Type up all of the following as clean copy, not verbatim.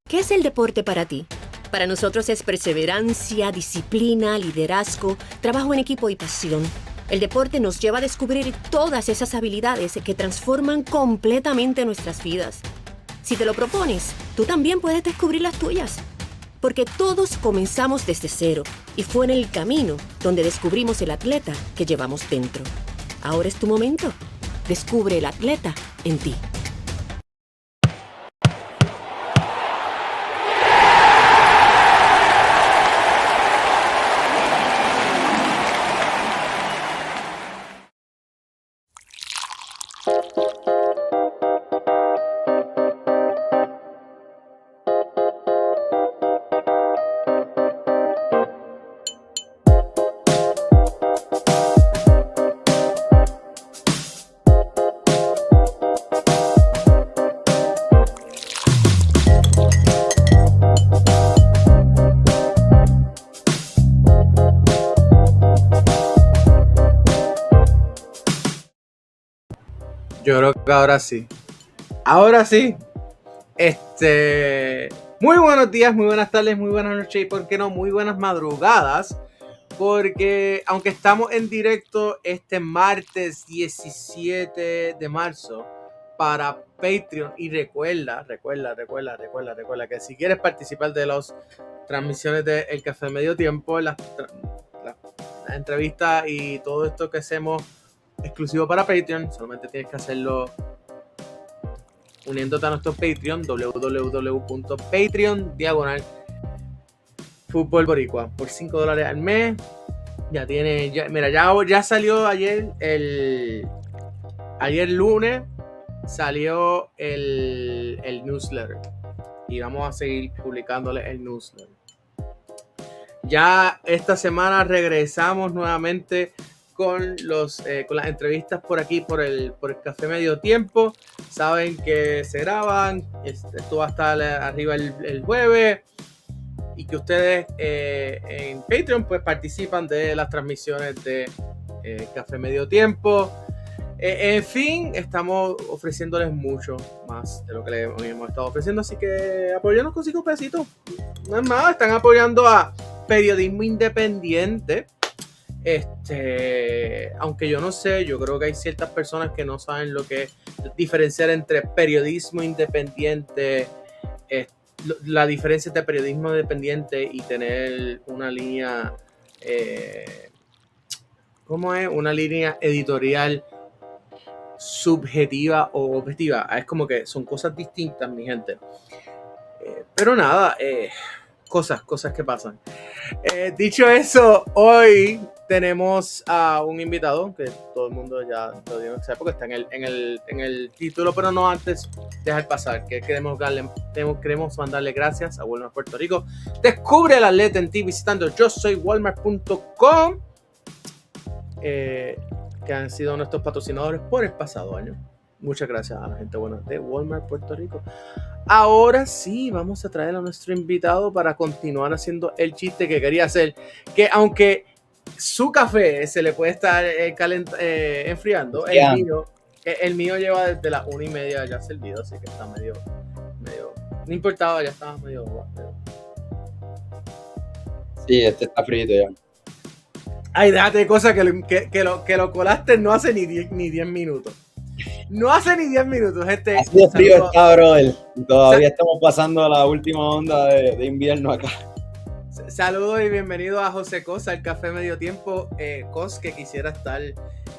¿Qué es el deporte para ti? Para nosotros es perseverancia, disciplina, liderazgo, trabajo en equipo y pasión. El deporte nos lleva a descubrir todas esas habilidades que transforman completamente nuestras vidas. Si te lo propones, tú también puedes descubrir las tuyas. Porque todos comenzamos desde cero y fue en el camino donde descubrimos el atleta que llevamos dentro. Ahora es tu momento. Descubre el atleta en ti. Yo creo que ahora sí. Ahora sí. Muy buenos días, muy buenas tardes, muy buenas noches y por qué no, muy buenas madrugadas. Porque aunque estamos en directo este martes 17 de marzo para Patreon, y recuerda que si quieres participar de las transmisiones de El Café Medio Tiempo, las entrevistas y todo esto que hacemos exclusivo para Patreon, solamente tienes que hacerlo uniéndote a nuestro Patreon, www.patreon/Fútbol Boricua, por $5 al mes. Ya salió ayer lunes salió el newsletter y vamos a seguir publicándole el newsletter. Ya esta semana regresamos nuevamente con las entrevistas por aquí, por el Café Medio Tiempo. Saben que se graban, esto va a estar arriba el jueves, y que ustedes en Patreon pues participan de las transmisiones de Café Medio Tiempo. En fin, estamos ofreciéndoles mucho más de lo que les hemos estado ofreciendo, así que apóyanos con 5 pesitos. No es más, están apoyando a periodismo independiente. Aunque yo no sé, yo creo que hay ciertas personas que no saben lo que es diferenciar entre periodismo independiente, la diferencia entre periodismo independiente y tener una línea, ¿cómo es? Una línea editorial subjetiva o objetiva. Es como que son cosas distintas, mi gente. Pero nada, cosas que pasan. Dicho eso, hoy tenemos a un invitado que todo el mundo ya lo dio, porque está en el título, pero no antes dejar pasar, que queremos mandarle gracias a Walmart Puerto Rico. Descubre el atleta en ti visitando yo soy walmart.com, que han sido nuestros patrocinadores por el pasado año. Muchas gracias a la gente buena de Walmart Puerto Rico. Ahora sí, vamos a traer a nuestro invitado para continuar haciendo el chiste que quería hacer, que aunque su café se le puede estar enfriando, el mío lleva desde las 1:30 ya servido, así que está medio, no importaba, ya estaba medio. Sí, este está frito ya. Ay, déjate de cosas que lo colaste no hace ni 10 minutos. No hace ni 10 minutos. Así de frío está, brother. Todavía estamos pasando la última onda de invierno acá. Saludos y bienvenido a José Cos, al Café Medio Tiempo. Cos, que quisiera estar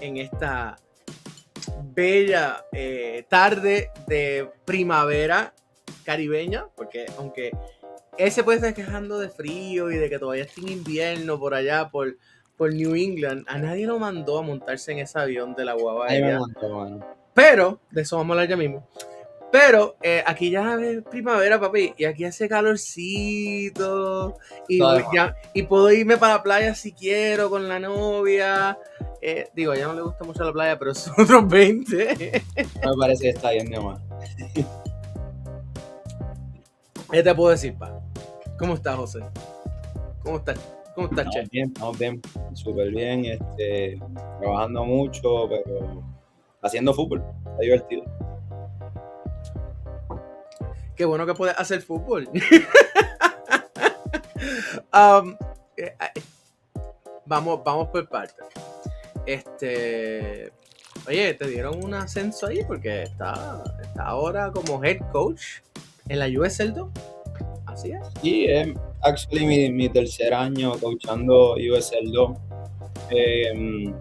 en esta bella tarde de primavera caribeña, porque aunque él se puede estar quejando de frío y de que todavía está en invierno por allá, por New England, a nadie lo mandó a montarse en ese avión de la guava aérea. Pero, de eso vamos a hablar ya mismo. Pero aquí ya es primavera, papi, y aquí hace calorcito, y puedo irme para la playa si quiero con la novia. Digo, a ella no le gusta mucho la playa, pero son otros 20. Me parece que está bien de más. ¿Qué te puedo decir, pa? ¿Cómo estás, José? ¿Cómo estás, Che? Estamos bien, súper bien, trabajando mucho, pero haciendo fútbol, está divertido. Qué bueno que puedes hacer fútbol. Vamos por partes. Oye, te dieron un ascenso ahí porque está ahora como head coach en la USL 2. Así es. Sí, es actually mi tercer año coachando USL 2. El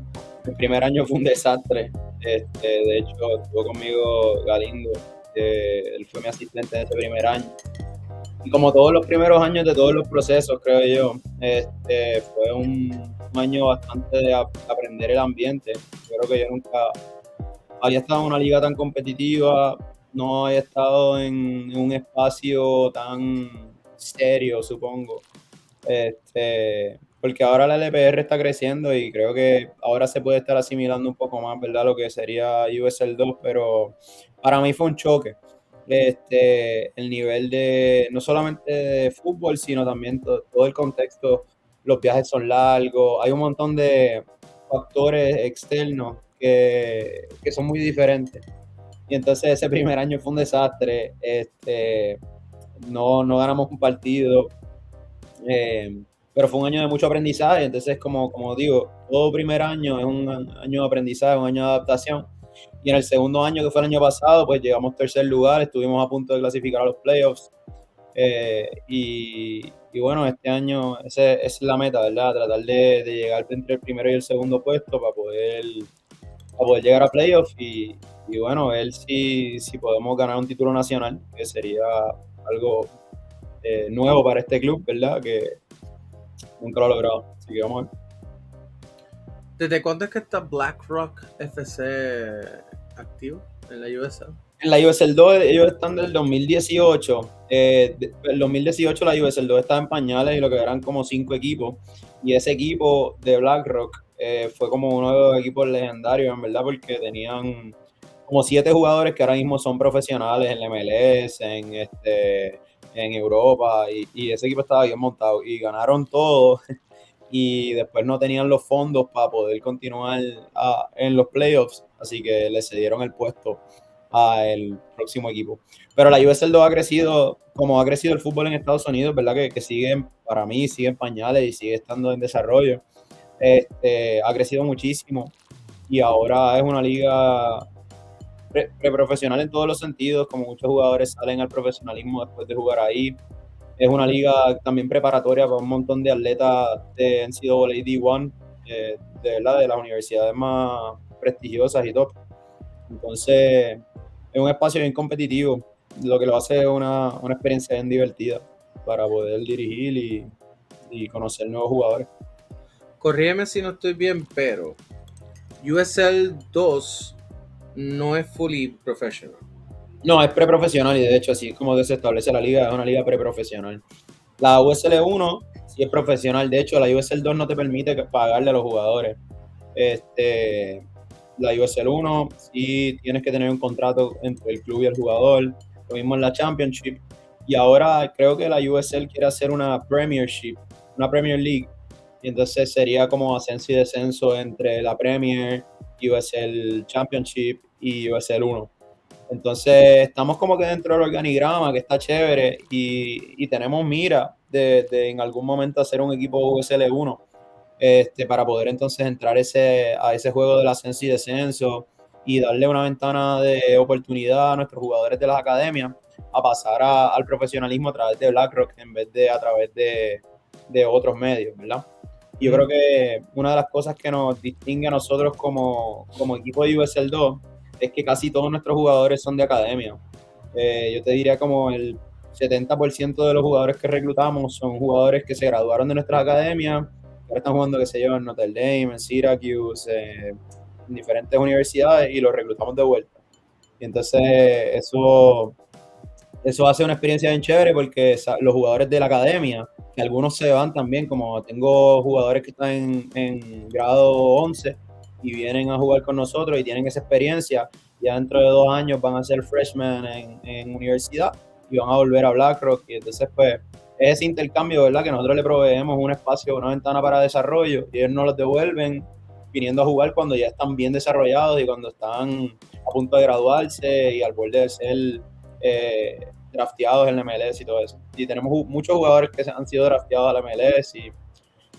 primer año fue un desastre. De hecho, estuvo conmigo Galindo. Él fue mi asistente en ese primer año. Y como todos los primeros años de todos los procesos, creo yo, fue un año bastante de aprender el ambiente. Yo creo que yo nunca había estado en una liga tan competitiva, no había estado en un espacio tan serio, supongo. Porque ahora la LPR está creciendo y creo que ahora se puede estar asimilando un poco más, ¿verdad? Lo que sería USL 2, pero para mí fue un choque. El nivel de, no solamente de fútbol, sino también todo el contexto. Los viajes son largos, hay un montón de factores externos que son muy diferentes. Y entonces ese primer año fue un desastre. No ganamos un partido. Pero fue un año de mucho aprendizaje, entonces como digo, todo primer año es un año de aprendizaje, un año de adaptación, y en el segundo año, que fue el año pasado, pues llegamos tercer lugar, estuvimos a punto de clasificar a los playoffs, y bueno, este año esa es la meta, ¿verdad? Tratar de llegar entre el primero y el segundo puesto para poder llegar a playoffs, y bueno, ver si podemos ganar un título nacional, que sería algo nuevo para este club, ¿verdad? Que nunca lo he logrado, así que vamos a ver. ¿Desde cuándo es que está BlackRock FC activo en la USL? En la USL 2 ellos están del 2018. El 2018 la USL 2 estaba en pañales y lo que eran como 5 equipos. Y ese equipo de BlackRock fue como uno de los equipos legendarios, en verdad, porque tenían como 7 jugadores que ahora mismo son profesionales en la MLS, en Europa, y ese equipo estaba bien montado y ganaron todo y después no tenían los fondos para poder continuar en los playoffs, así que le cedieron el puesto al próximo equipo. Pero la USL 2 ha crecido, como ha crecido el fútbol en Estados Unidos, ¿verdad? Que siguen, para mí, sigue en pañales y sigue estando en desarrollo. Ha crecido muchísimo y ahora es una liga preprofesional en todos los sentidos, como muchos jugadores salen al profesionalismo después de jugar ahí. Es una liga también preparatoria para un montón de atletas de NCAA D1, de las universidades más prestigiosas y top. Entonces, es un espacio bien competitivo, lo que lo hace una experiencia bien divertida para poder dirigir y conocer nuevos jugadores. Corrígeme si no estoy bien, pero USL 2 no es fully professional. No, es preprofesional y de hecho así es como se establece la liga, es una liga preprofesional. La USL 1 sí es profesional, de hecho la USL 2 no te permite pagarle a los jugadores. La USL 1 sí tienes que tener un contrato entre el club y el jugador, lo mismo en la Championship, y ahora creo que la USL quiere hacer una Premiership, una Premier League, y entonces sería como ascenso y descenso entre la Premier, USL Championship y USL 1. Entonces estamos como que dentro del organigrama, que está chévere, y tenemos mira de en algún momento hacer un equipo USL 1 para poder entonces entrar a ese juego del ascenso y descenso y darle una ventana de oportunidad a nuestros jugadores de las academias a pasar al profesionalismo a través de BlackRock en vez de a través de otros medios, ¿verdad? Y yo creo que una de las cosas que nos distingue a nosotros como equipo de USL 2 es que casi todos nuestros jugadores son de academia. Yo te diría como el 70% de los jugadores que reclutamos son jugadores que se graduaron de nuestras academias, que ahora están jugando, qué sé yo, en Notre Dame, en Syracuse, en diferentes universidades y los reclutamos de vuelta. Y entonces eso hace una experiencia bien chévere porque los jugadores de la academia, que algunos se van también, como tengo jugadores que están en grado 11 y vienen a jugar con nosotros y tienen esa experiencia, ya dentro de 2 años van a ser freshmen en universidad y van a volver a BlackRock, y entonces pues es ese intercambio, ¿verdad? Que nosotros le proveemos un espacio, una ventana para desarrollo y ellos nos los devuelven viniendo a jugar cuando ya están bien desarrollados y cuando están a punto de graduarse y al borde de ser drafteados en la MLS y todo eso. Y tenemos muchos jugadores que han sido drafteados a la MLS y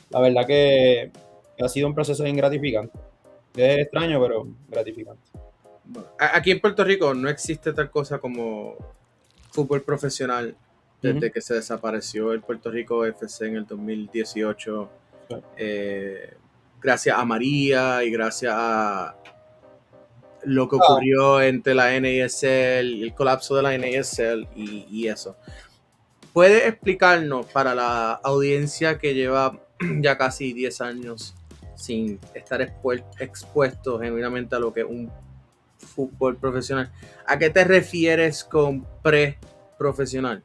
la verdad que ha sido un proceso bien gratificante. Es extraño, pero gratificante. Bueno, aquí en Puerto Rico no existe tal cosa como fútbol profesional desde que se desapareció el Puerto Rico FC en el 2018. Gracias a María y gracias a lo que ocurrió entre la NASL, el colapso de la NASL y eso. ¿Puede explicarnos para la audiencia que lleva ya casi 10 años sin estar expuesto genuinamente a lo que es un fútbol profesional, a qué te refieres con pre-profesional?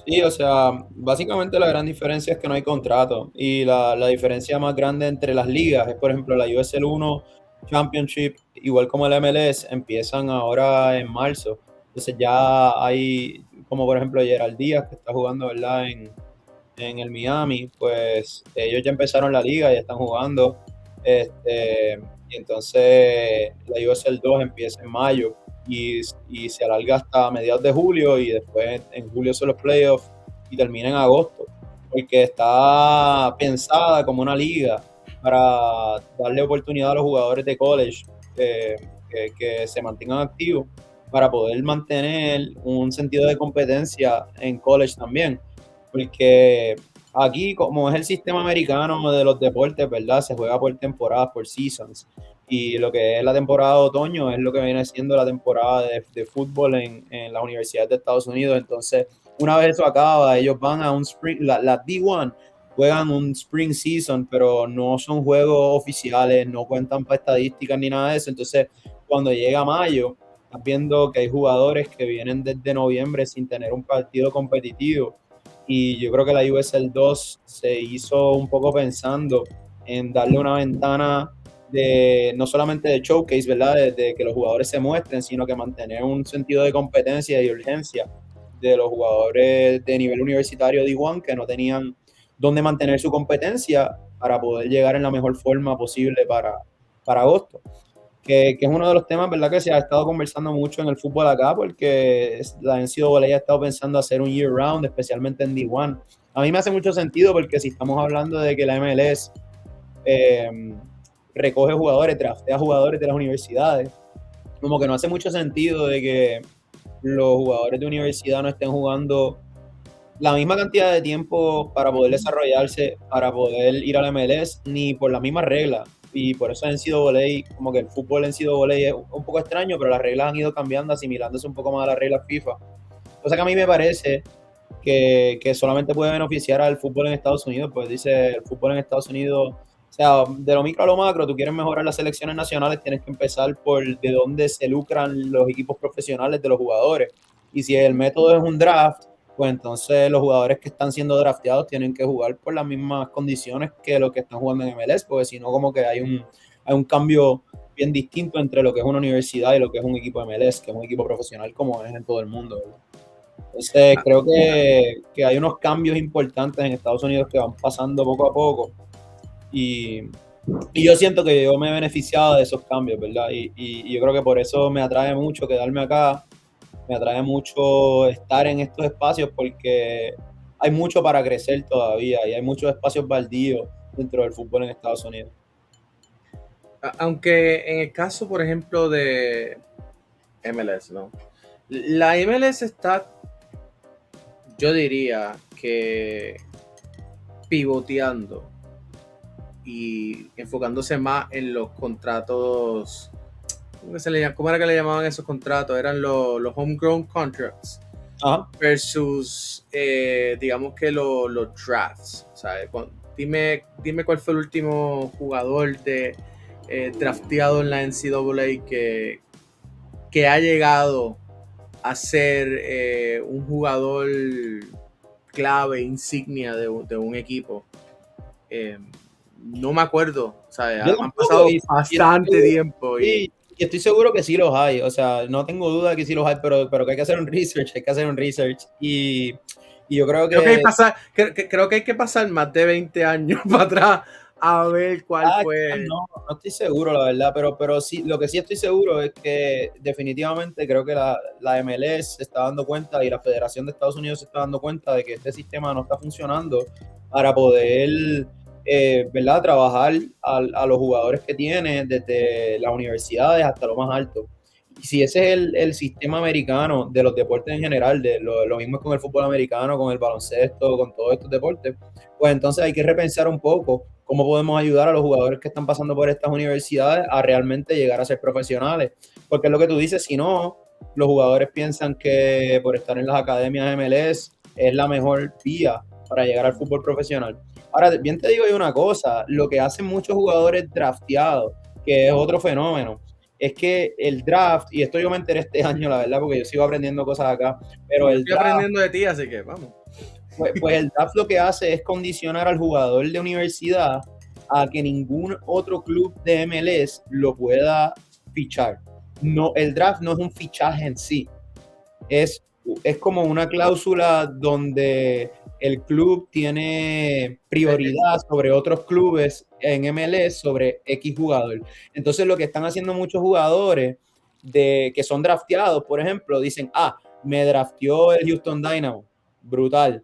Sí, o sea, básicamente la gran diferencia es que no hay contrato y la diferencia más grande entre las ligas es, por ejemplo, la USL 1 Championship, igual como el MLS, empiezan ahora en marzo. Entonces ya hay, como por ejemplo Gerald Díaz, que está jugando, ¿verdad? En el Miami, pues ellos ya empezaron la liga, ya están jugando. Y entonces la USL 2 empieza en mayo y se alarga hasta mediados de julio y después en julio son los playoffs y termina en agosto, porque está pensada como una liga para darle oportunidad a los jugadores de college que se mantengan activos para poder mantener un sentido de competencia en college también, porque aquí, como es el sistema americano de los deportes, ¿verdad? Se juega por temporadas, por seasons. Y lo que es la temporada de otoño es lo que viene siendo la temporada de fútbol en las universidades de Estados Unidos. Entonces, una vez eso acaba, ellos van a un spring, la D1 juegan un spring season, pero no son juegos oficiales, no cuentan para estadísticas ni nada de eso. Entonces, cuando llega mayo, estás viendo que hay jugadores que vienen desde noviembre sin tener un partido competitivo. Y yo creo que la USL 2 se hizo un poco pensando en darle una ventana no solamente de showcase, ¿verdad? De que los jugadores se muestren, sino que mantener un sentido de competencia y urgencia de los jugadores de nivel universitario D1 que no tenían dónde mantener su competencia para poder llegar en la mejor forma posible para agosto. Que es uno de los temas, ¿verdad? Que se ha estado conversando mucho en el fútbol acá, porque la NCAA ha estado pensando hacer un year round, especialmente en D1. A mí me hace mucho sentido porque si estamos hablando de que la MLS recoge jugadores, draftea jugadores de las universidades, como que no hace mucho sentido de que los jugadores de universidad no estén jugando la misma cantidad de tiempo para poder desarrollarse, para poder ir a la MLS, ni por las mismas reglas y por eso en NCAA, como que el fútbol en NCAA es un poco extraño, pero las reglas han ido cambiando, asimilándose un poco más a las reglas FIFA. Cosa que a mí me parece que solamente puede beneficiar al fútbol en Estados Unidos, pues dice el fútbol en Estados Unidos, o sea, de lo micro a lo macro, tú quieres mejorar las selecciones nacionales, tienes que empezar por de dónde se lucran los equipos profesionales de los jugadores. Y si el método es un draft, pues entonces los jugadores que están siendo drafteados tienen que jugar por las mismas condiciones que los que están jugando en MLS, porque si no, como que hay un cambio bien distinto entre lo que es una universidad y lo que es un equipo de MLS, que es un equipo profesional como es en todo el mundo, ¿verdad? Entonces, creo que hay unos cambios importantes en Estados Unidos que van pasando poco a poco y, y yo siento que yo me he beneficiado de esos cambios, ¿verdad? Y yo creo que por eso me atrae mucho quedarme acá, me atrae mucho estar en estos espacios porque hay mucho para crecer todavía y hay muchos espacios baldíos dentro del fútbol en Estados Unidos. Aunque en el caso, por ejemplo, de MLS, ¿no? La MLS está, yo diría que pivoteando y enfocándose más en los contratos. ¿Cómo era que le llamaban esos contratos? Eran los homegrown contracts. Ajá. Versus, digamos que los drafts. ¿Sabes? Dime cuál fue el último jugador drafteado en la NCAA que ha llegado a ser un jugador clave, insignia de un equipo. No me acuerdo, ¿sabes? Han pasado bastante tiempo. Y estoy seguro que sí los hay, o sea, no tengo duda de que sí los hay, pero que hay que hacer un research, y yo creo que... Creo que hay que pasar más de 20 años para atrás a ver cuál fue. No estoy seguro, la verdad, pero sí, lo que sí estoy seguro es que definitivamente creo que la MLS se está dando cuenta y la Federación de Estados Unidos se está dando cuenta de que este sistema no está funcionando para poder, ¿verdad?, trabajar a los jugadores que tiene desde las universidades hasta lo más alto. Y si ese es el sistema americano de los deportes en general, de lo mismo con el fútbol americano, con el baloncesto, con todos estos deportes, pues entonces hay que repensar un poco cómo podemos ayudar a los jugadores que están pasando por estas universidades a realmente llegar a ser profesionales. Porque es lo que tú dices, si no, los jugadores piensan que por estar en las academias de MLS es la mejor vía para llegar al fútbol profesional. Ahora, bien te digo yo una cosa, lo que hacen muchos jugadores drafteados, que es otro fenómeno, es que el draft, y esto yo me enteré este año, la verdad, porque yo sigo aprendiendo cosas acá, pero el estoy aprendiendo de ti, así que vamos. Pues el draft lo que hace es condicionar al jugador de universidad a que ningún otro club de MLS lo pueda fichar. No, el draft no es un fichaje en sí, es como una cláusula donde el club tiene prioridad sobre otros clubes en MLS sobre X jugador. Entonces lo que están haciendo muchos jugadores que son drafteados, por ejemplo, dicen, me drafteó el Houston Dynamo, brutal.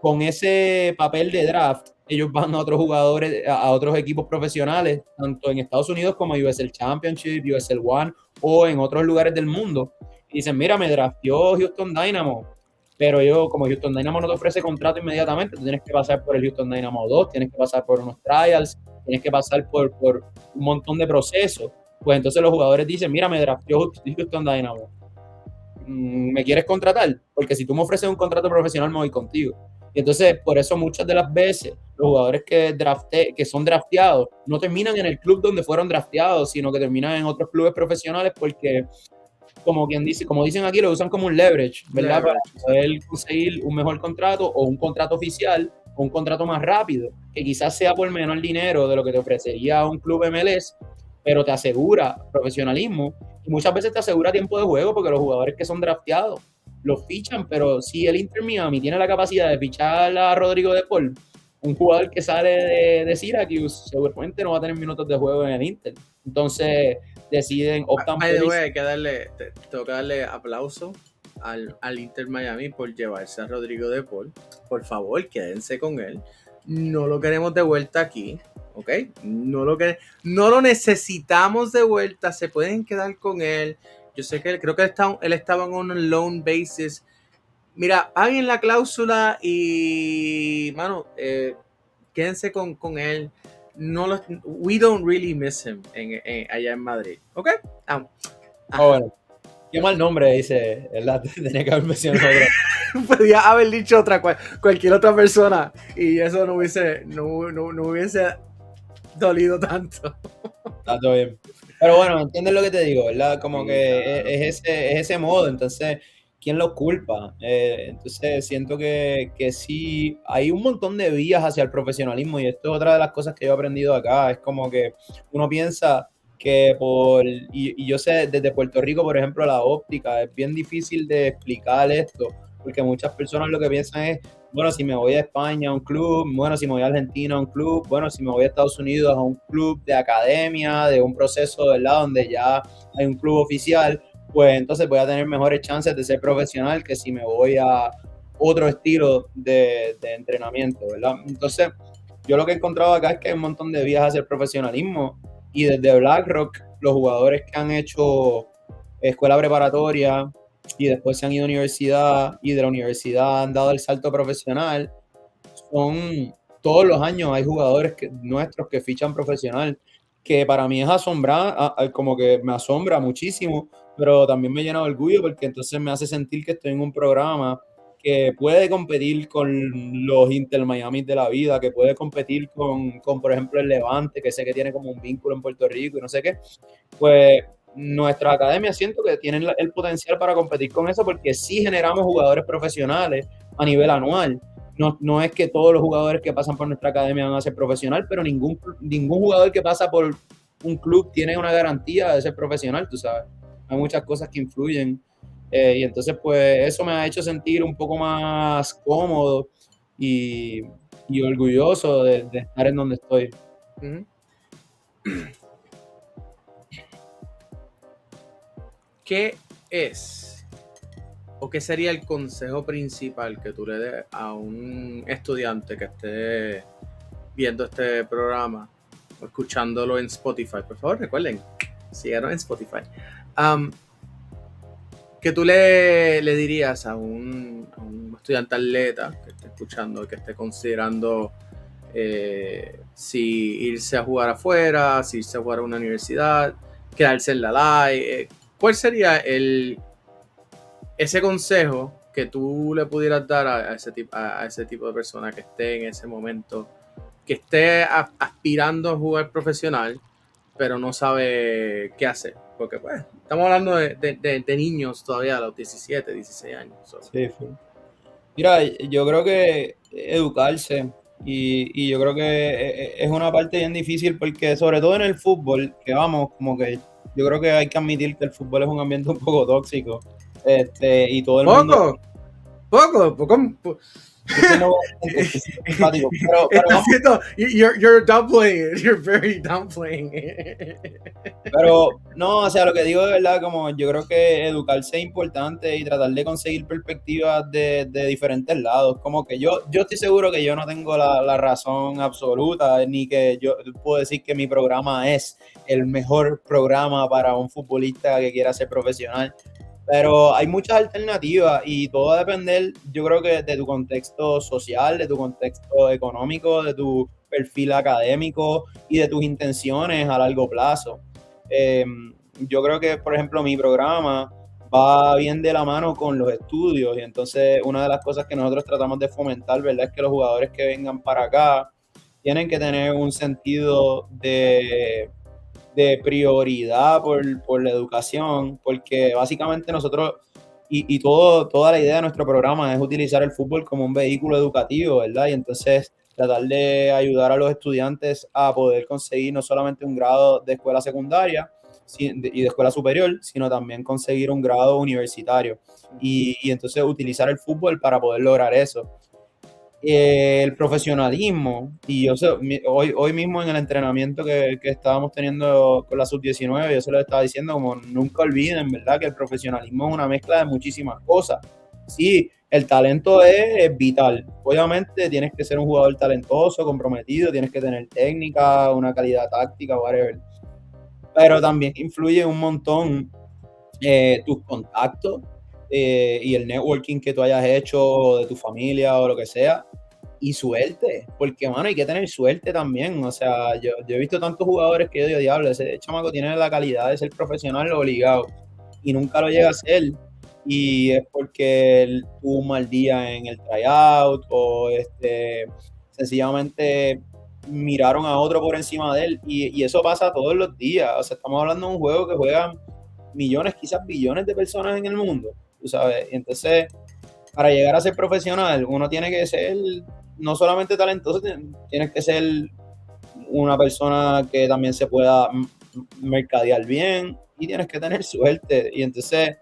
Con ese papel de draft, ellos van a otros jugadores, a otros equipos profesionales, tanto en Estados Unidos como USL Championship, USL One o en otros lugares del mundo. Y dicen, mira, me drafteó Houston Dynamo, pero como Houston Dynamo no te ofrece contrato inmediatamente, tú tienes que pasar por el Houston Dynamo 2, tienes que pasar por unos trials, tienes que pasar por un montón de procesos. Pues entonces los jugadores dicen, mira, me drafteó Houston Dynamo, ¿me quieres contratar? Porque si tú me ofreces un contrato profesional, me voy contigo. Y entonces, por eso muchas de las veces los jugadores que son drafteados no terminan en el club donde fueron drafteados, sino que terminan en otros clubes profesionales porque, como dicen aquí, lo usan como un leverage, ¿verdad? Para poder conseguir un mejor contrato o un contrato oficial o un contrato más rápido, que quizás sea por menor dinero de lo que te ofrecería un club MLS, pero te asegura profesionalismo y muchas veces te asegura tiempo de juego porque los jugadores que son drafteados los fichan, pero si el Inter Miami tiene la capacidad de fichar a Rodrigo de Paul, un jugador que sale de Syracuse, seguramente no va a tener minutos de juego en el Inter. Entonces optan por eso. Tengo que darle aplauso al Inter Miami por llevarse a Rodrigo de Paul. Por favor, quédense con él. No lo queremos de vuelta aquí, ¿ok? No lo necesitamos de vuelta. Se pueden quedar con él. Yo sé que creo que él estaba en un loan basis. Mira, paguen la cláusula y, mano, quédense con él. we don't really miss him allá en Madrid. ¿Ok? Bueno, qué mal nombre dice, ¿verdad? Tenía que haber mencionado otro. Podía haber dicho cualquier otra persona y eso no hubiese dolido tanto. Está todo bien. Pero bueno, ¿entiendes lo que te digo, verdad? Como Sí, que claro. es ese modo, entonces, ¿quién los culpa? Entonces, siento que sí, hay un montón de vías hacia el profesionalismo y esto es otra de las cosas que yo he aprendido acá, es como que uno piensa que y yo sé, desde Puerto Rico, por ejemplo, la óptica, es bien difícil de explicar esto, porque muchas personas lo que piensan es, bueno, si me voy a España a un club, bueno, si me voy a Argentina a un club, bueno, si me voy a Estados Unidos a un club de academia, de un proceso, ¿verdad? Donde ya hay un club oficial, pues entonces voy a tener mejores chances de ser profesional que si me voy a otro estilo de entrenamiento, ¿verdad? Entonces, yo lo que he encontrado acá es que hay un montón de vías hacia el profesionalismo y desde BlackRock, los jugadores que han hecho escuela preparatoria, y después se han ido a universidad y de la universidad han dado el salto profesional, todos los años hay jugadores nuestros que fichan profesional, que para mí es como que me asombra muchísimo, pero también me llena de orgullo porque entonces me hace sentir que estoy en un programa que puede competir con los Inter Miami de la vida, que puede competir con, por ejemplo, el Levante, que sé que tiene como un vínculo en Puerto Rico y no sé qué. Pues nuestra academia siento que tienen el potencial para competir con eso porque sí generamos jugadores profesionales a nivel anual. No es que todos los jugadores que pasan por nuestra academia van a ser profesional, pero ningún jugador que pasa por un club tiene una garantía de ser profesional, tú sabes. Hay muchas cosas que influyen y entonces pues eso me ha hecho sentir un poco más cómodo y orgulloso de estar en donde estoy. Uh-huh. ¿Qué es o qué sería el consejo principal que tú le des a un estudiante que esté viendo este programa o escuchándolo en Spotify? Por favor, recuerden, síganos en Spotify. ¿Qué tú le dirías a un estudiante atleta que esté escuchando, que esté considerando si irse a jugar afuera, si irse a jugar a una universidad, quedarse en la LAI? ¿Cuál sería ese consejo que tú le pudieras dar a ese tipo de persona que esté en ese momento, que esté aspirando a jugar profesional, pero no sabe qué hacer? Porque pues estamos hablando de niños todavía a los 17, 16 años. Sí. Mira, yo creo que educarse y yo creo que es una parte bien difícil porque sobre todo en el fútbol, que vamos, como que yo creo que hay que admitir que el fútbol es un ambiente un poco tóxico y todo el mundo... Poco. Simpático, you're downplaying it. You're very downplaying it. Pero no, o sea, lo que digo de verdad, como yo creo que educarse es importante y tratar de conseguir perspectivas de diferentes lados. Como que yo estoy seguro que yo no tengo la razón absoluta, ni que yo puedo decir que mi programa es el mejor programa para un futbolista que quiera ser profesional. Pero hay muchas alternativas y todo va a depender, yo creo que de tu contexto social, de tu contexto económico, de tu perfil académico y de tus intenciones a largo plazo. Yo creo que, por ejemplo, mi programa va bien de la mano con los estudios y entonces una de las cosas que nosotros tratamos de fomentar, ¿verdad?, es que los jugadores que vengan para acá tienen que tener un sentido de prioridad por la educación, porque básicamente nosotros y toda la idea de nuestro programa es utilizar el fútbol como un vehículo educativo, ¿verdad? Y entonces tratar de ayudar a los estudiantes a poder conseguir no solamente un grado de escuela secundaria y de escuela superior, sino también conseguir un grado universitario y entonces utilizar el fútbol para poder lograr eso. El profesionalismo, y yo sé, hoy mismo en el entrenamiento que estábamos teniendo con la sub-19, yo se lo estaba diciendo, como nunca olviden, ¿verdad?, que el profesionalismo es una mezcla de muchísimas cosas. Sí, el talento es vital. Obviamente tienes que ser un jugador talentoso, comprometido, tienes que tener técnica, una calidad táctica, whatever. Pero también influye un montón tus contactos y el networking que tú hayas hecho de tu familia o lo que sea. y suerte, porque, mano, hay que tener suerte también. O sea, yo he visto tantos jugadores que yo digo, diablo, ese chamaco tiene la calidad de ser profesional obligado y nunca lo llega a ser. Y es porque él tuvo un mal día en el tryout o sencillamente miraron a otro por encima de él. Y eso pasa todos los días. O sea, estamos hablando de un juego que juegan millones, quizás billones de personas en el mundo, tú sabes. Y entonces, para llegar a ser profesional, uno tiene que ser no solamente talentoso, tienes que ser una persona que también se pueda mercadear bien y tienes que tener suerte. Y entonces,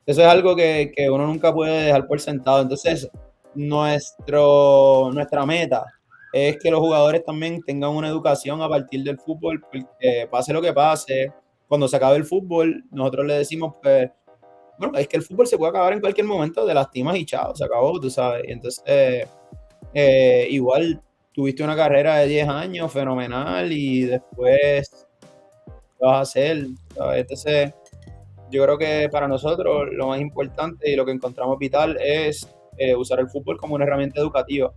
eso es algo que uno nunca puede dejar por sentado. Entonces, nuestra meta es que los jugadores también tengan una educación a partir del fútbol, porque pase lo que pase, cuando se acabe el fútbol, nosotros le decimos, pues, bueno, es que el fútbol se puede acabar en cualquier momento, de lastimas y chao, se acabó, tú sabes. Y entonces, igual tuviste una carrera de 10 años fenomenal y después lo vas a hacer, ¿sabes? Entonces, yo creo que para nosotros lo más importante y lo que encontramos vital es usar el fútbol como una herramienta educativa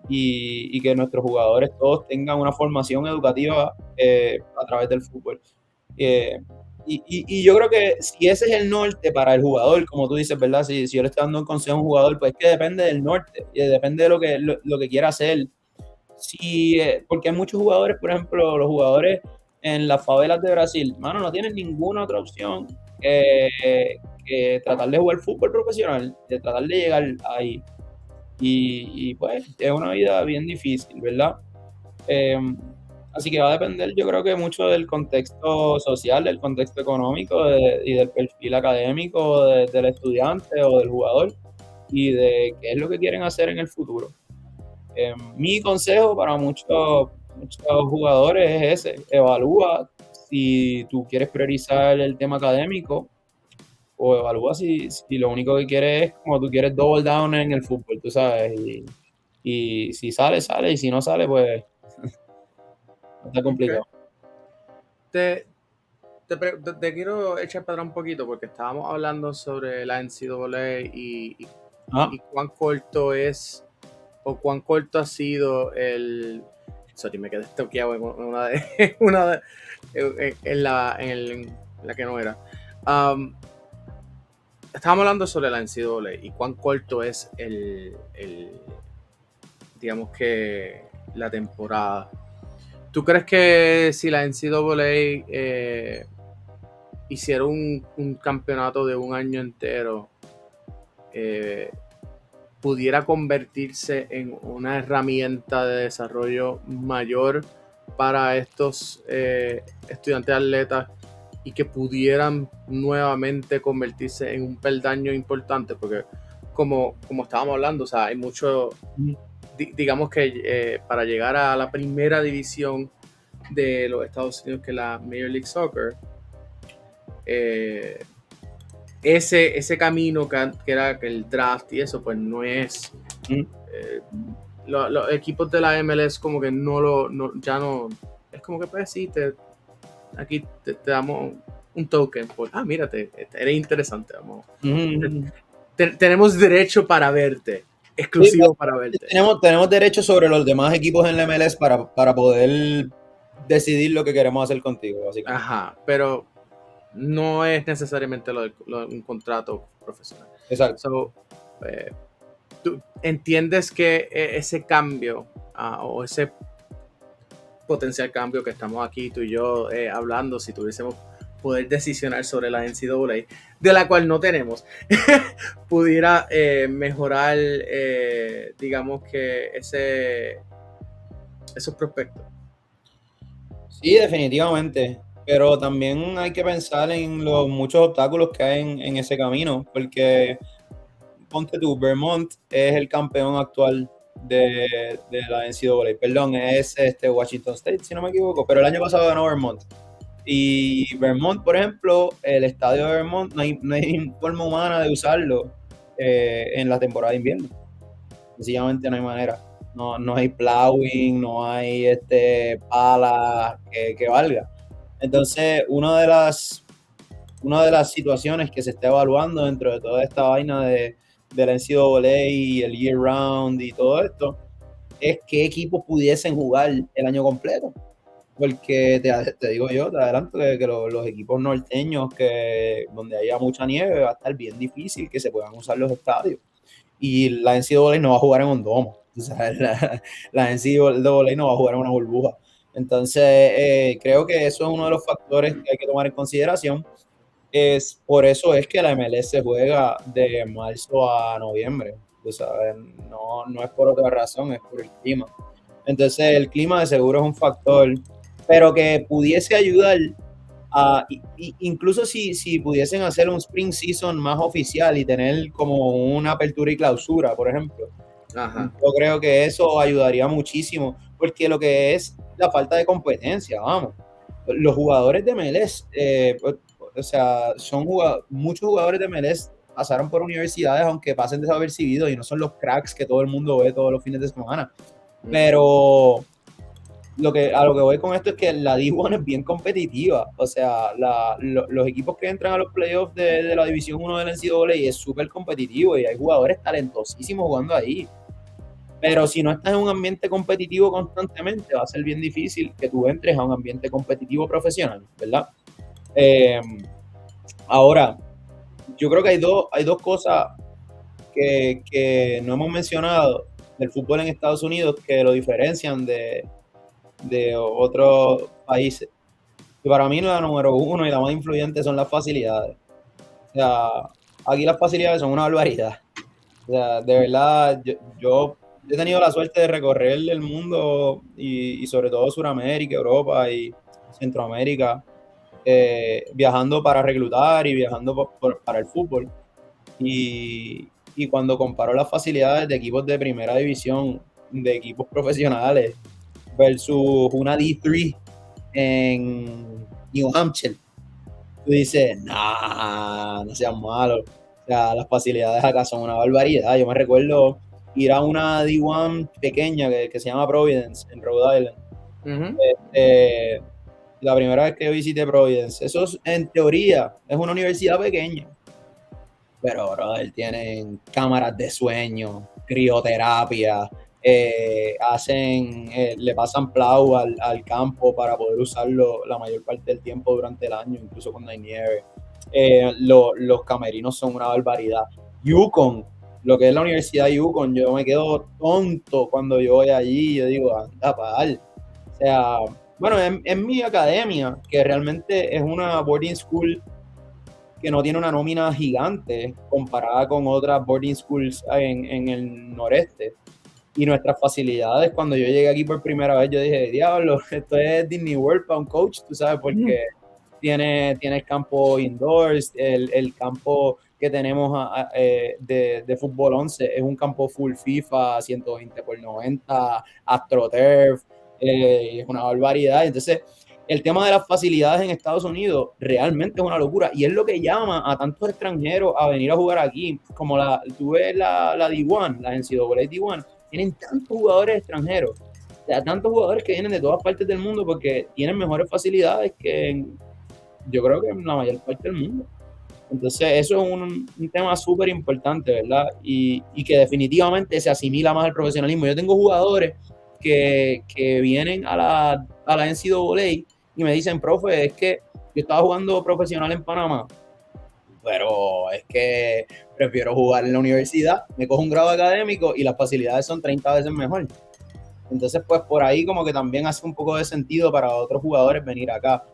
y que nuestros jugadores todos tengan una formación educativa a través del fútbol. Y yo creo que si ese es el norte para el jugador, como tú dices, ¿verdad? Si yo le estoy dando un consejo a un jugador, pues es que depende del norte, y depende de lo que quiera hacer. Porque hay muchos jugadores, por ejemplo, los jugadores en las favelas de Brasil, mano, no tienen ninguna otra opción que tratar de jugar fútbol profesional, de tratar de llegar ahí. Y pues es una vida bien difícil, ¿verdad? Así que va a depender, yo creo que mucho del contexto social, del contexto económico y del perfil académico del estudiante o del jugador y de qué es lo que quieren hacer en el futuro. Mi consejo para muchos jugadores es ese: evalúa si tú quieres priorizar el tema académico o evalúa si lo único que quieres es como tú quieres double down en el fútbol, tú sabes, y si sale, y si no sale, pues está complicado. Okay. Te quiero echar para atrás un poquito porque estábamos hablando sobre la NCAA y cuán corto es o cuán corto ha sido el... Sorry, me quedé toqueado en la que no era. Estábamos hablando sobre la NCAA y cuán corto es digamos que la temporada. ¿Tú crees que si la NCAA hiciera un campeonato de un año entero, pudiera convertirse en una herramienta de desarrollo mayor para estos estudiantes atletas y que pudieran nuevamente convertirse en un peldaño importante? Porque como estábamos hablando, o sea, hay mucho... digamos que para llegar a la primera división de los Estados Unidos, que es la Major League Soccer, ese camino que era el draft y eso, pues no es... los equipos de la MLS como que ya no... Es como que pues sí, aquí te damos un token. Mírate, eres interesante, vamos. Tenemos derecho para verte. Exclusivo para verte. Tenemos derecho sobre los demás equipos en la MLS para poder decidir lo que queremos hacer contigo, básicamente. Ajá, pero no es necesariamente un contrato profesional. Exacto. So, ¿tú entiendes que ese cambio o ese potencial cambio que estamos aquí tú y yo hablando, si tuviésemos poder decisionar sobre la NCAA, de la cual no tenemos, pudiera mejorar, digamos que esos prospectos? Sí, definitivamente, pero también hay que pensar en los muchos obstáculos que hay en ese camino, porque ponte tú, Vermont es el campeón actual de la NCAA, perdón, es Washington State, si no me equivoco, pero el año pasado ganó Vermont. Y Vermont, por ejemplo, el estadio de Vermont, no hay forma humana de usarlo en la temporada de invierno. Sencillamente no hay manera. No hay plowing, no hay pala que valga. Entonces, una de las situaciones que se está evaluando dentro de toda esta vaina de la NCAA y el year round y todo esto, es qué equipos pudiesen jugar el año completo. Porque te digo yo, te adelanto que los equipos norteños, donde haya mucha nieve, va a estar bien difícil que se puedan usar los estadios. Y la NCAA no va a jugar en un domo. O sea, la NCAA no va a jugar en una burbuja. Entonces, creo que eso es uno de los factores que hay que tomar en consideración. Por eso es que la MLS se juega de marzo a noviembre. Tú sabes, no es por otra razón, es por el clima. Entonces, el clima de seguro es un factor, pero que pudiese ayudar incluso si pudiesen hacer un spring season más oficial y tener como una apertura y clausura, por ejemplo. Ajá. Yo creo que eso ayudaría muchísimo, porque lo que es la falta de competencia, vamos. Los jugadores de MLS, o sea, muchos jugadores de MLS pasaron por universidades, aunque pasen desapercibidos y no son los cracks que todo el mundo ve todos los fines de semana. Pero a lo que voy con esto es que la D1 es bien competitiva. O sea, los equipos que entran a los playoffs de la División 1 de la NCAA es súper competitivo y hay jugadores talentosísimos jugando ahí. Pero si no estás en un ambiente competitivo constantemente, va a ser bien difícil que tú entres a un ambiente competitivo profesional, ¿verdad? Ahora, yo creo que hay dos cosas que no hemos mencionado del fútbol en Estados Unidos que lo diferencian de otros países. Y para mí la número uno y la más influyente son las facilidades. O sea, aquí las facilidades son una barbaridad. O sea, de verdad, yo he tenido la suerte de recorrer el mundo y sobre todo Sudamérica, Europa y Centroamérica, viajando para reclutar y viajando para el fútbol. Y cuando comparo las facilidades de equipos de primera división, de equipos profesionales, versus una D3 en New Hampshire, tú dices, no sean malos. O sea, las facilidades acá son una barbaridad. Yo me recuerdo ir a una D1 pequeña que se llama Providence, en Rhode Island. Uh-huh. La primera vez que yo visité Providence, eso en teoría es una universidad pequeña, pero brother, tienen cámaras de sueño, crioterapia, le pasan plow al campo para poder usarlo la mayor parte del tiempo durante el año, incluso cuando hay nieve. Los camerinos son una barbaridad. Yukon, lo que es la Universidad de Yukon, yo me quedo tonto cuando yo voy allí, yo digo, anda, pal. O sea, bueno, en mi academia, que realmente es una boarding school que no tiene una nómina gigante comparada con otras boarding schools en el noreste. Y nuestras facilidades, cuando yo llegué aquí por primera vez, yo dije, diablo, esto es Disney World para un coach, tú sabes, porque tiene el campo indoors, el campo que tenemos de fútbol 11 es un campo full FIFA, 120x90, AstroTurf, es una barbaridad. Entonces, el tema de las facilidades en Estados Unidos realmente es una locura y es lo que llama a tantos extranjeros a venir a jugar aquí, como tú ves la D1, la NCAA D1, tienen tantos jugadores extranjeros, o sea, tantos jugadores que vienen de todas partes del mundo porque tienen mejores facilidades que yo creo que en la mayor parte del mundo. Entonces eso es un tema súper importante, ¿verdad? Y que definitivamente se asimila más al profesionalismo. Yo tengo jugadores que vienen a la NCAA y me dicen, profe, es que yo estaba jugando profesional en Panamá, pero es que prefiero jugar en la universidad, me cojo un grado académico y las facilidades son 30 veces mejor. Entonces, pues por ahí como que también hace un poco de sentido para otros jugadores venir acá.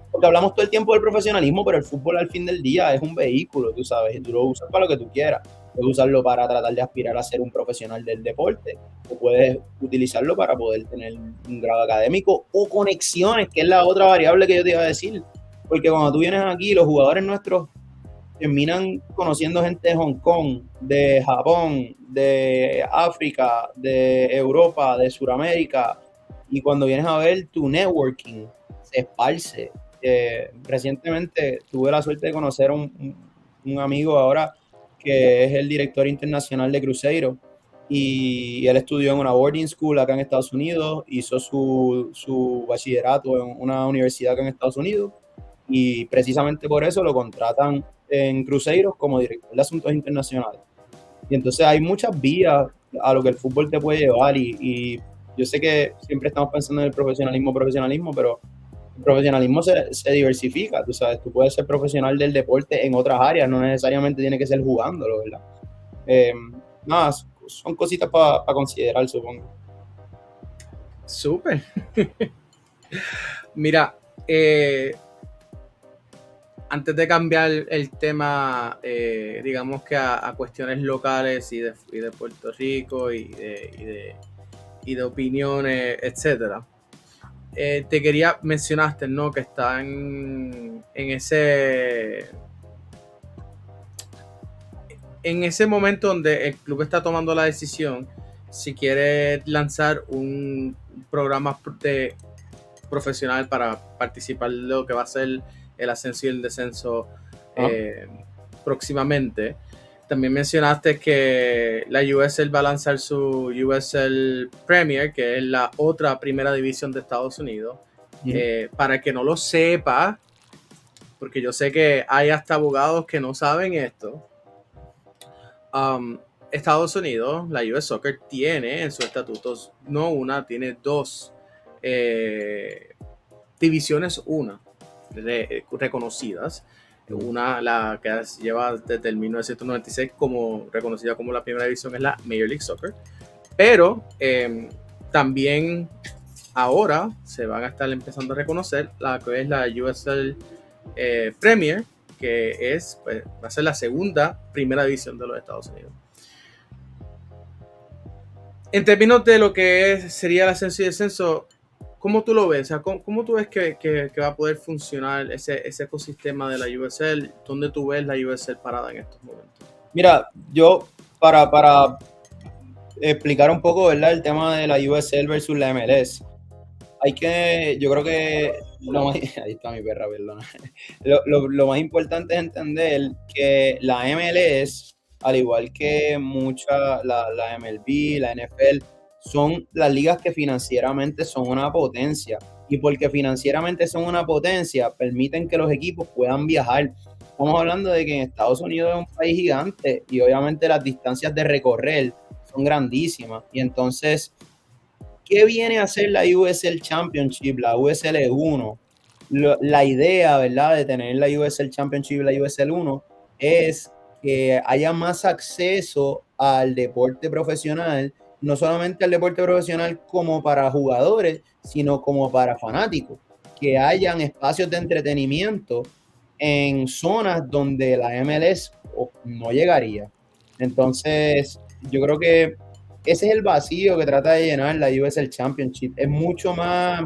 Porque hablamos todo el tiempo del profesionalismo, pero el fútbol al fin del día es un vehículo, tú sabes, y tú lo usas para lo que tú quieras. Puedes usarlo para tratar de aspirar a ser un profesional del deporte, o puedes utilizarlo para poder tener un grado académico o conexiones, que es la otra variable que yo te iba a decir. Porque cuando tú vienes aquí, los jugadores nuestros terminan conociendo gente de Hong Kong, de Japón, de África, de Europa, de Sudamérica, y cuando vienes a ver tu networking se esparce. Recientemente tuve la suerte de conocer a un amigo ahora que es el director internacional de Cruzeiro y él estudió en una boarding school acá en Estados Unidos, hizo su bachillerato en una universidad acá en Estados Unidos y precisamente por eso lo contratan en Cruzeiro como director de asuntos internacionales. Y entonces hay muchas vías a lo que el fútbol te puede llevar y yo sé que siempre estamos pensando en el profesionalismo, pero el profesionalismo se diversifica, tú sabes, tú puedes ser profesional del deporte en otras áreas, no necesariamente tiene que ser jugándolo, ¿verdad? Nada, son cositas para considerar, supongo. Súper. Mira, antes de cambiar el tema, digamos que a cuestiones locales y de Puerto Rico y de opiniones, etcétera, te quería, mencionaste, ¿no? Que están en ese momento donde el club está tomando la decisión si quiere lanzar un programa profesional para participar de lo que va a ser el ascenso y el descenso próximamente. También mencionaste que la USL va a lanzar su USL Premier, que es la otra primera división de Estados Unidos. Para que no lo sepa, porque yo sé que hay hasta abogados que no saben esto. Estados Unidos, la US Soccer, tiene en sus estatutos no una, tiene dos divisiones reconocidas. Una, la que lleva desde el 1996 como reconocida como la primera división, es la Major League Soccer. Pero también ahora se van a estar empezando a reconocer la que es la USL Premier, que es, pues, va a ser la segunda primera división de los Estados Unidos. En términos de lo que sería el ascenso y descenso, ¿cómo tú lo ves? O sea, ¿cómo tú ves que va a poder funcionar ese ecosistema de la USL? ¿Dónde tú ves la USL parada en estos momentos? Mira, yo para explicar un poco, ¿verdad?, el tema de la USL versus la MLS, yo creo que ahí está mi perra, perdona. Lo más importante es entender que la MLS, al igual que la MLB, la NFL, son las ligas que financieramente son una potencia. Y porque financieramente son una potencia, permiten que los equipos puedan viajar. Estamos hablando de que en Estados Unidos es un país gigante y obviamente las distancias de recorrer son grandísimas. Y entonces, ¿qué viene a hacer la USL Championship, la USL 1? La idea, ¿verdad?, de tener la USL Championship y la USL 1 es que haya más acceso al deporte profesional, no solamente al deporte profesional como para jugadores, sino como para fanáticos, que hayan espacios de entretenimiento en zonas donde la MLS no llegaría. Entonces, yo creo que ese es el vacío que trata de llenar la USL Championship. Es mucho más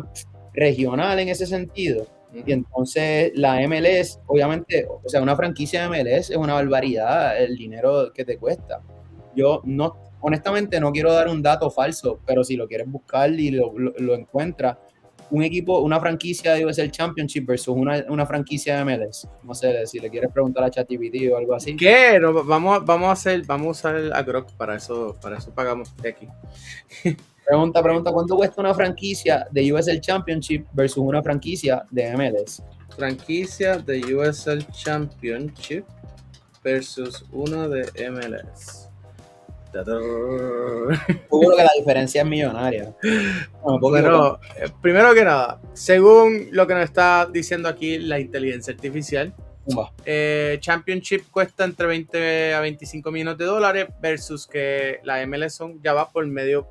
regional en ese sentido. Y entonces la MLS, obviamente, o sea, una franquicia de MLS es una barbaridad el dinero que te cuesta. Yo honestamente no quiero dar un dato falso, pero si lo quieres buscar y lo encuentras, una franquicia de USL Championship versus una franquicia de MLS. No sé, si le quieres preguntar a ChatGPT o algo así. ¿Qué? No, vamos a usar a Grok, para eso pagamos aquí. Pregunta, ¿cuánto cuesta una franquicia de USL Championship versus una franquicia de MLS? Franquicia de USL Championship versus una de MLS. Seguro que la diferencia es millonaria. Bueno, primero que nada, según lo que nos está diciendo aquí la inteligencia artificial, Championship cuesta entre 20 a 25 millones de dólares versus que la MLS ya va por medio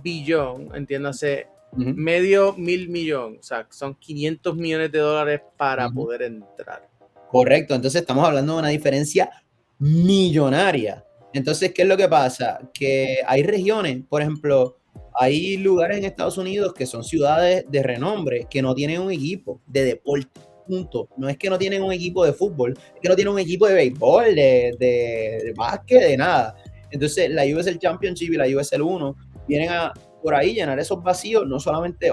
billón, entiéndase, medio mil millón, o sea, son 500 millones de dólares para poder entrar. Correcto, entonces estamos hablando de una diferencia millonaria. Entonces, ¿qué es lo que pasa? Que hay regiones, por ejemplo, hay lugares en Estados Unidos que son ciudades de renombre que no tienen un equipo de deporte, punto. No es que no tienen un equipo de fútbol, es que no tienen un equipo de béisbol, de básquet, de nada. Entonces, la USL Championship y la USL 1 vienen a, por ahí, llenar esos vacíos, no solamente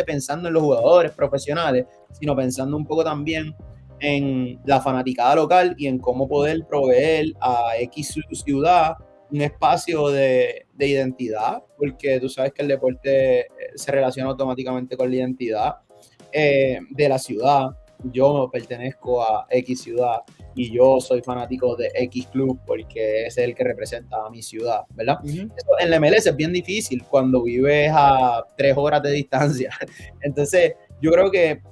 pensando en los jugadores profesionales, sino pensando un poco también en la fanaticada local y en cómo poder proveer a X ciudad un espacio de identidad, porque tú sabes que el deporte se relaciona automáticamente con la identidad de la ciudad. Yo pertenezco a X ciudad y yo soy fanático de X club porque ese es el que representa a mi ciudad, ¿verdad? Ujú. Eso en la MLS es bien difícil cuando vives a 3 horas de distancia. Entonces, yo creo que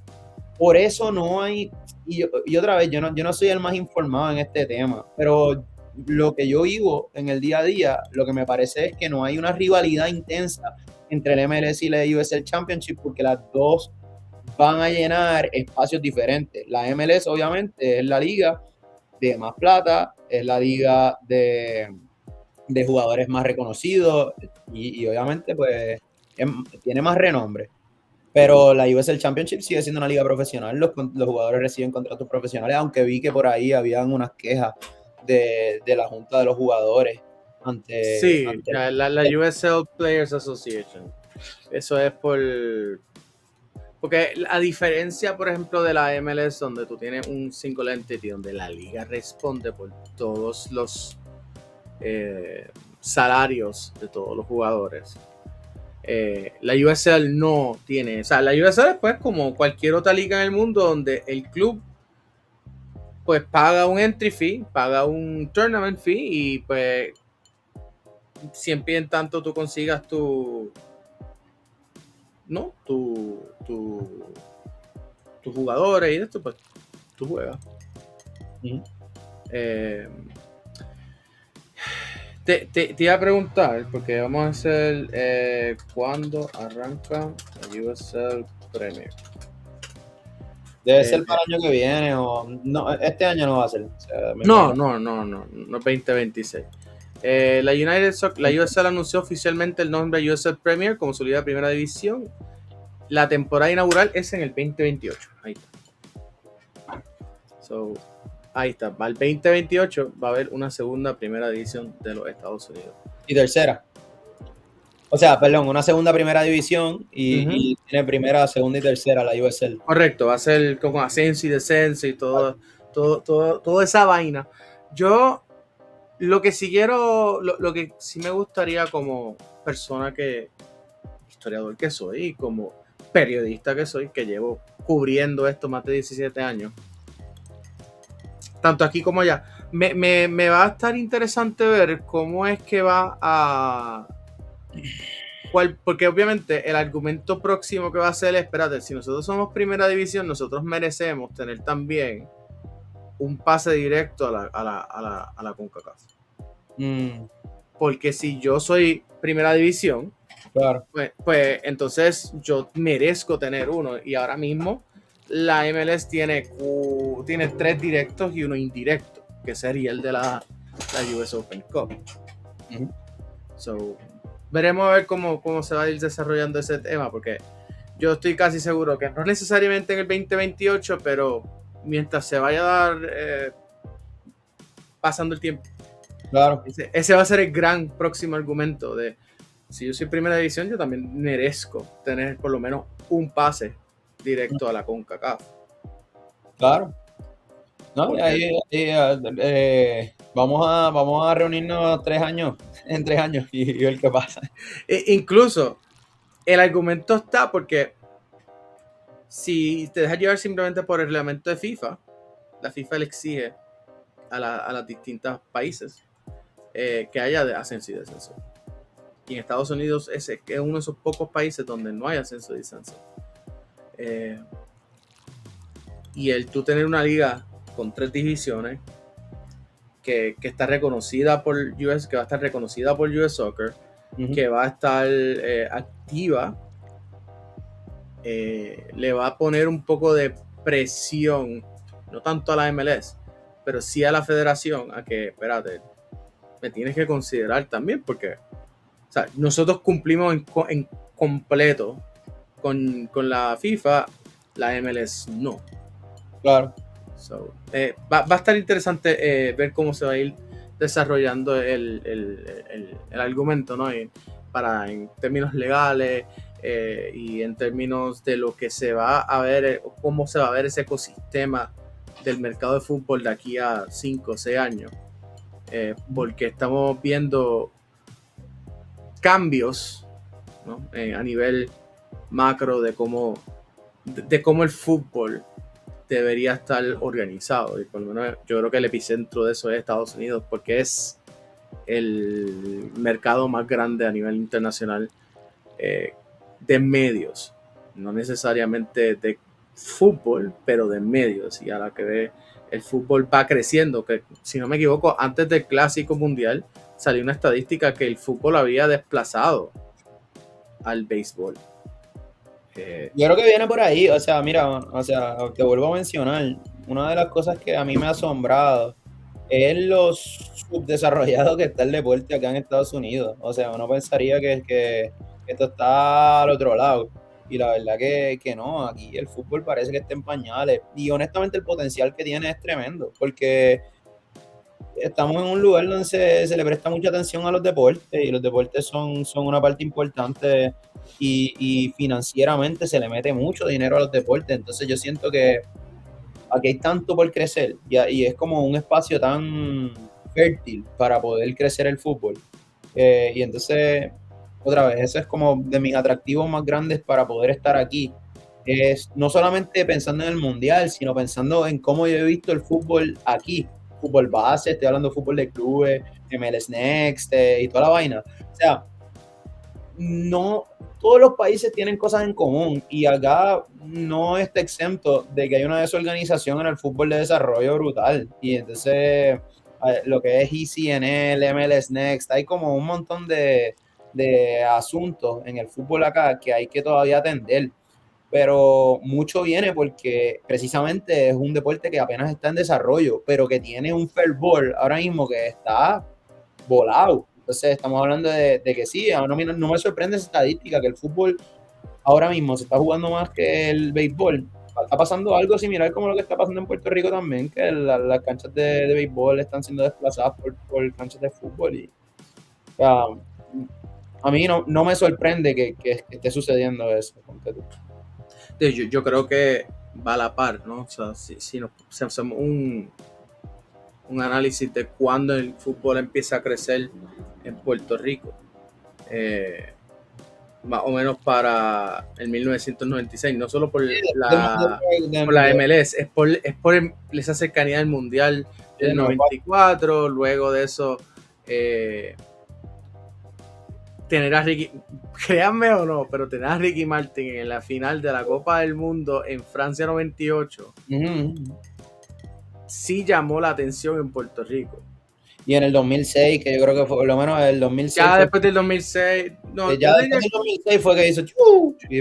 por eso no hay, y otra vez, yo no soy el más informado en este tema, pero lo que yo vivo en el día a día, lo que me parece es que no hay una rivalidad intensa entre el MLS y la USL Championship porque las dos van a llenar espacios diferentes. La MLS obviamente es la liga de más plata, es la liga de jugadores más reconocidos y obviamente pues tiene más renombre. Pero la USL Championship sigue siendo una liga profesional, los jugadores reciben contratos profesionales, aunque vi que por ahí habían unas quejas de la junta de los jugadores Sí, ante la USL Players Association. Eso es porque a diferencia, por ejemplo, de la MLS, donde tú tienes un single entity, donde la liga responde por todos los salarios de todos los jugadores. La USL no tiene, o sea, la USL pues como cualquier otra liga en el mundo donde el club pues paga un entry fee, paga un tournament fee y pues siempre en tanto tú consigas tus jugadores y esto, pues tú juegas. Eh, te iba a preguntar, porque vamos a hacer cuándo arranca la USL Premier. Debe ser para el año que viene o no, este año no va a ser. O sea, no es 2026. La USL anunció oficialmente el nombre USL Premier como su liga de primera división. La temporada inaugural es en el 2028. Ahí está. Ahí está. Para el 2028 va a haber una segunda primera división de los Estados Unidos. Y tercera. O sea, perdón, una segunda primera división y tiene primera, segunda y tercera la USL. Correcto, va a ser como ascenso y descenso y toda esa vaina. Yo lo que sí quiero, lo que sí me gustaría como persona historiador que soy y como periodista que soy, que llevo cubriendo esto más de 17 años, tanto aquí como allá, me va a estar interesante ver cómo es que va a... porque obviamente el argumento próximo que va a ser, espérate, si nosotros somos primera división, nosotros merecemos tener también un pase directo a la CONCACAF. Porque si yo soy primera división, claro, pues entonces yo merezco tener uno. Y ahora mismo la MLS tiene 3 directos y uno indirecto, que sería el de la US Open Cup. So, veremos a ver cómo se va a ir desarrollando ese tema, porque yo estoy casi seguro que no necesariamente en el 2028, pero mientras se vaya a dar pasando el tiempo. Claro. Ese va a ser el gran próximo argumento de si yo soy primera división, yo también merezco tener por lo menos un pase directo a la CONCACAF. Claro. No, vamos a reunirnos en 3 años y ver qué pasa. Incluso el argumento está porque si te dejas llevar simplemente por el reglamento de FIFA, la FIFA le exige a los distintos países que haya de ascenso y descenso. Y en Estados Unidos es uno de esos pocos países donde no hay ascenso y descenso. Y tú tener una liga con 3 divisiones que está reconocida por que va a estar reconocida por US Soccer, que va a estar activa, le va a poner un poco de presión, no tanto a la MLS, pero sí a la federación, a que, espérate, me tienes que considerar también, porque o sea, nosotros cumplimos en completo con la FIFA, la MLS no. Claro. So, va a estar interesante ver cómo se va a ir desarrollando el argumento, ¿no? En términos legales y en términos de lo que se va a ver, cómo se va a ver ese ecosistema del mercado de fútbol de aquí a 5 o 6 años. Porque estamos viendo cambios, ¿no? A nivel macro de cómo el fútbol debería estar organizado. Y por lo menos yo creo que el epicentro de eso es Estados Unidos, porque es el mercado más grande a nivel internacional de medios, no necesariamente de fútbol, pero de medios. Y a la que ve el fútbol va creciendo, que si no me equivoco, antes del Clásico Mundial salió una estadística que el fútbol había desplazado al béisbol. Yo creo que viene por ahí, o sea, mira, o sea, te vuelvo a mencionar, una de las cosas que a mí me ha asombrado es los subdesarrollados que está el deporte acá en Estados Unidos. O sea, uno pensaría que esto está al otro lado. Y la verdad que no, aquí el fútbol parece que está en pañales. Y honestamente el potencial que tiene es tremendo, porque estamos en un lugar donde se le presta mucha atención a los deportes y los deportes son una parte importante y financieramente se le mete mucho dinero a los deportes. Entonces yo siento que aquí hay tanto por crecer y es como un espacio tan fértil para poder crecer el fútbol. Y entonces, otra vez, eso es como de mis atractivos más grandes para poder estar aquí. Es no solamente pensando en el mundial, sino pensando en cómo yo he visto el fútbol aquí. Fútbol base, estoy hablando de fútbol de clubes, MLS Next y toda la vaina. O sea, no todos los países tienen cosas en común y acá no está exento de que hay una desorganización en el fútbol de desarrollo brutal. Y entonces lo que es ECNL, MLS Next, hay como un montón de asuntos en el fútbol acá que hay que todavía atender. Pero mucho viene porque precisamente es un deporte que apenas está en desarrollo, pero que tiene un fervor ahora mismo que está volado. Entonces estamos hablando de que sí, no me sorprende esa estadística, que el fútbol ahora mismo se está jugando más que el béisbol. Está pasando algo similar como lo que está pasando en Puerto Rico también, que las canchas de béisbol están siendo desplazadas por canchas de fútbol. Y, o sea, a mí no me sorprende que esté sucediendo eso. Yo creo que va a la par, ¿no? O sea, si hacemos un análisis de cuándo el fútbol empieza a crecer en Puerto Rico, más o menos para el 1996, no solo por la MLS, es por esa cercanía del Mundial del 94, luego de eso tener a Ricky, créanme o no, pero tener a Ricky Martin en la final de la Copa del Mundo en Francia 98 sí llamó la atención en Puerto Rico. Y en el 2006, que yo creo que fue por lo menos el 2006. Ya después del 2006. No, ya después del 2006 fue que hizo.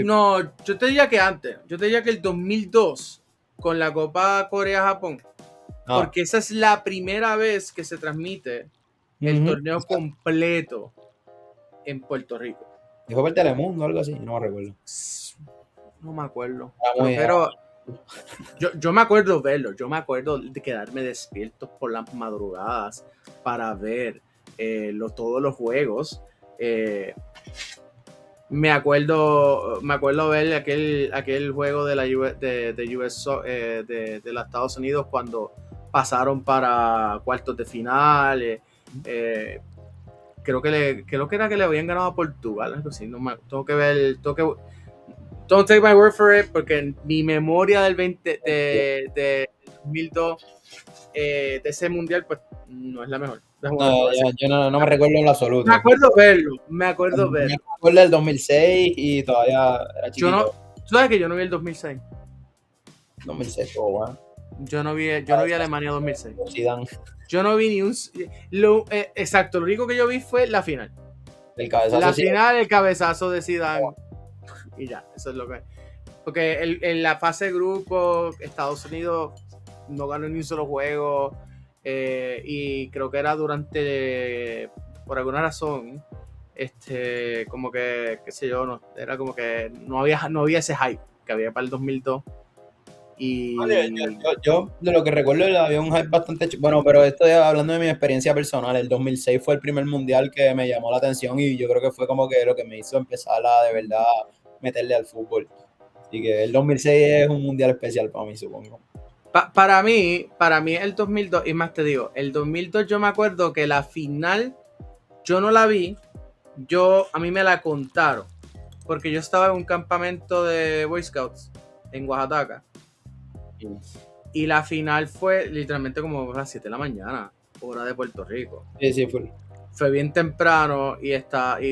No, yo te diría que antes. Yo te diría que el 2002, con la Copa Corea-Japón. No. Porque esa es la primera vez que se transmite el torneo completo en Puerto Rico. ¿Y fue por Telemundo o algo así? No me recuerdo. No me acuerdo. Pero yo me acuerdo verlo. Yo me acuerdo de quedarme despierto por las madrugadas para ver todos los juegos. Me acuerdo ver aquel juego de los Estados Unidos cuando pasaron para cuartos de final. Creo que era que le habían ganado a Portugal, algo así. Tengo que ver, don't take my word for it, porque mi memoria del 2002 de ese mundial pues no es la mejor. Yo no me recuerdo en lo absoluto. Me acuerdo verlo. Me acuerdo del 2006 y todavía era chiquito. ¿Tú sabes que yo no vi el 2006? 2006, bueno. Yo no vi Alemania 2006. Zidane. Yo no vi ni un... exacto, lo único que yo vi fue la final. El cabezazo la final, el cabezazo de Zidane. Y ya, eso es lo que... Porque en la fase de grupo, Estados Unidos no ganó ni un solo juego. Y creo que era por alguna razón, como que, qué sé yo, era como que no había ese hype que había para el 2002. Y yo de lo que recuerdo había un hype bastante bueno, pero estoy hablando de mi experiencia personal. El 2006 fue el primer mundial que me llamó la atención y yo creo que fue como que lo que me hizo empezar a de verdad meterle al fútbol. Así que el 2006 es un mundial especial para mí, supongo. Para mí el 2002, y más te digo, el 2002 yo me acuerdo que la final yo no la vi, a mí me la contaron, porque yo estaba en un campamento de Boy Scouts en Oaxaca. Y la final fue literalmente como a las 7 de la mañana, hora de Puerto Rico. Sí, fue. Fue bien temprano y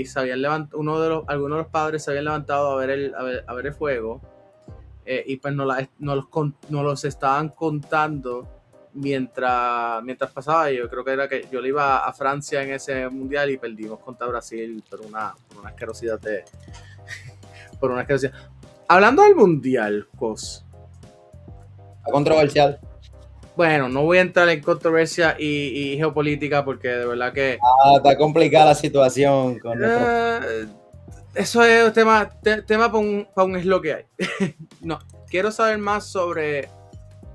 se habían levantado, algunos de los padres se habían levantado a ver el fuego, y pues nos los estaban contando mientras pasaba. Yo creo que era que yo le iba a Francia en ese mundial y perdimos contra Brasil por una asquerosidad por una asquerosidad. Hablando del mundial, Cos. Controversial. Bueno, no voy a entrar en controversia y geopolítica porque de verdad que... Está complicada la situación. Eso es un tema para un es lo que hay. No, quiero saber más sobre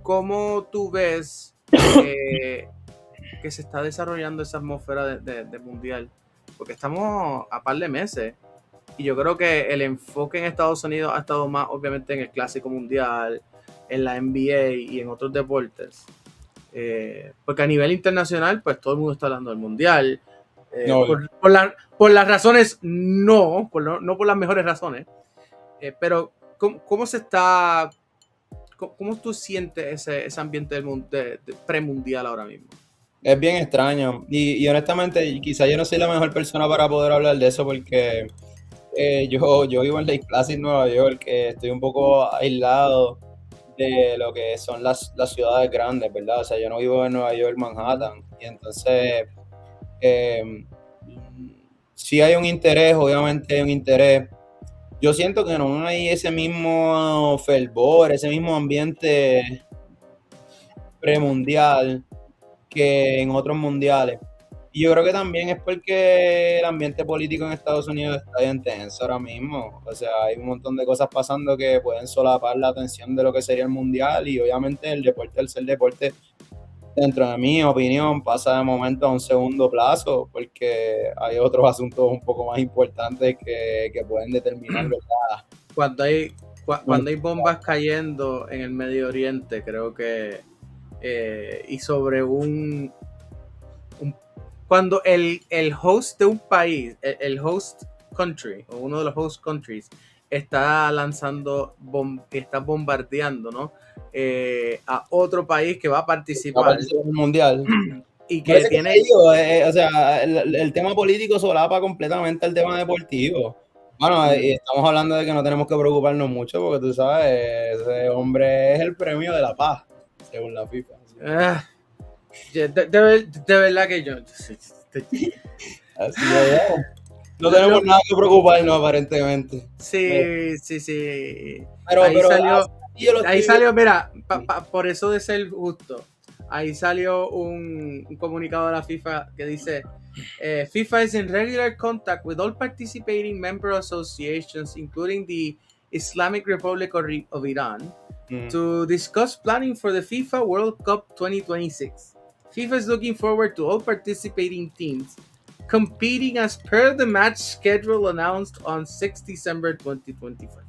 cómo tú ves que se está desarrollando esa atmósfera de mundial. Porque estamos a par de meses y yo creo que el enfoque en Estados Unidos ha estado más obviamente en el Clásico Mundial, en la NBA y en otros deportes. Porque a nivel internacional, pues todo el mundo está hablando del mundial. No. Por las razones, no por las mejores razones. Pero, ¿cómo se está? ¿Cómo tú sientes ese ambiente de premundial ahora mismo? Es bien extraño. Y honestamente, quizá yo no soy la mejor persona para poder hablar de eso porque yo vivo en Lake Placid, Nueva York, estoy un poco aislado de lo que son las ciudades grandes, ¿verdad? O sea, yo no vivo en Nueva York, Manhattan, y entonces sí hay un interés, obviamente hay un interés. Yo siento que no hay ese mismo fervor, ese mismo ambiente premundial que en otros mundiales. Y yo creo que también es porque el ambiente político en Estados Unidos está bien tenso ahora mismo. O sea, hay un montón de cosas pasando que pueden solapar la atención de lo que sería el mundial y obviamente el deporte, al ser deporte, dentro de mi opinión, pasa de momento a un segundo plazo porque hay otros asuntos un poco más importantes que pueden determinar, ¿verdad? Cuando hay bombas cayendo en el Medio Oriente, creo que y sobre cuando el host de un país, el host country o uno de los host countries está está bombardeando, ¿no? A otro país que va a participar en el mundial y que tiene o sea, el tema político solapa completamente el tema deportivo. Bueno, estamos hablando de que no tenemos que preocuparnos mucho porque tú sabes, ese hombre es el premio de la paz según la FIFA. De verdad que yo así no tenemos nada que preocuparnos aparentemente. Sí. Pero ahí salió, mira, por eso de ser justo, ahí salió un comunicado de la FIFA que dice FIFA is in regular contact with all participating member associations, including the Islamic Republic of Iran, to discuss planning for the FIFA World Cup 2026. FIFA is looking forward to all participating teams competing as per the match schedule announced on 6 December 2025.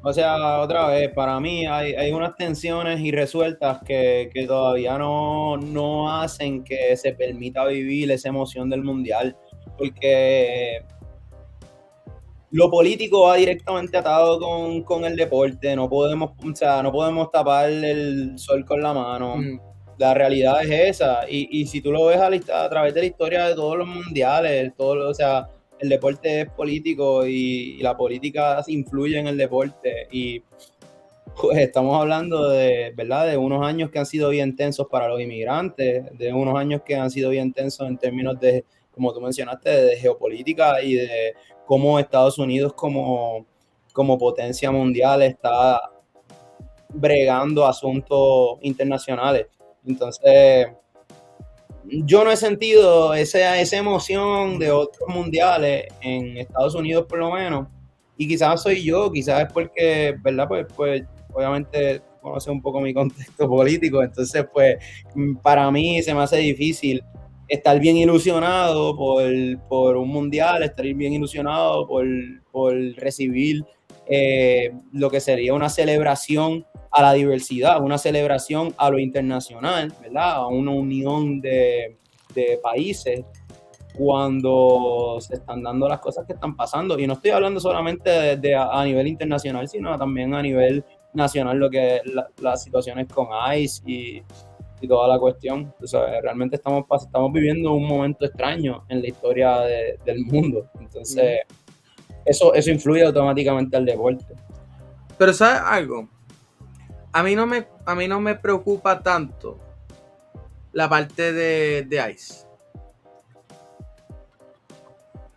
O sea, otra vez, para mí hay unas tensiones irresueltas que todavía no hacen que se permita vivir esa emoción del mundial, porque lo político va directamente atado con el deporte. No podemos tapar el sol con la mano. La realidad es esa, y si tú lo ves a través de la historia de todos los mundiales, o sea, el deporte es político y la política influye en el deporte, y pues estamos hablando de, ¿verdad?, de unos años que han sido bien tensos para los inmigrantes, de unos años que han sido bien tensos en términos de, como tú mencionaste, de geopolítica y de cómo Estados Unidos como potencia mundial está bregando asuntos internacionales. Entonces, yo no he sentido esa emoción de otros mundiales en Estados Unidos por lo menos, y quizás soy yo, quizás es porque, ¿verdad? Pues obviamente conoce un poco mi contexto político, entonces pues para mí se me hace difícil estar bien ilusionado por un mundial, estar bien ilusionado por recibir lo que sería una celebración a la diversidad, una celebración a lo internacional, ¿verdad? A una unión de países cuando se están dando las cosas que están pasando. Y no estoy hablando solamente a nivel internacional, sino también a nivel nacional lo que es las situaciones con ICE y toda la cuestión. O sea, realmente estamos viviendo un momento extraño en la historia del mundo. Entonces, eso influye automáticamente al deporte. Pero ¿sabes algo? A mí no me preocupa tanto la parte de ICE.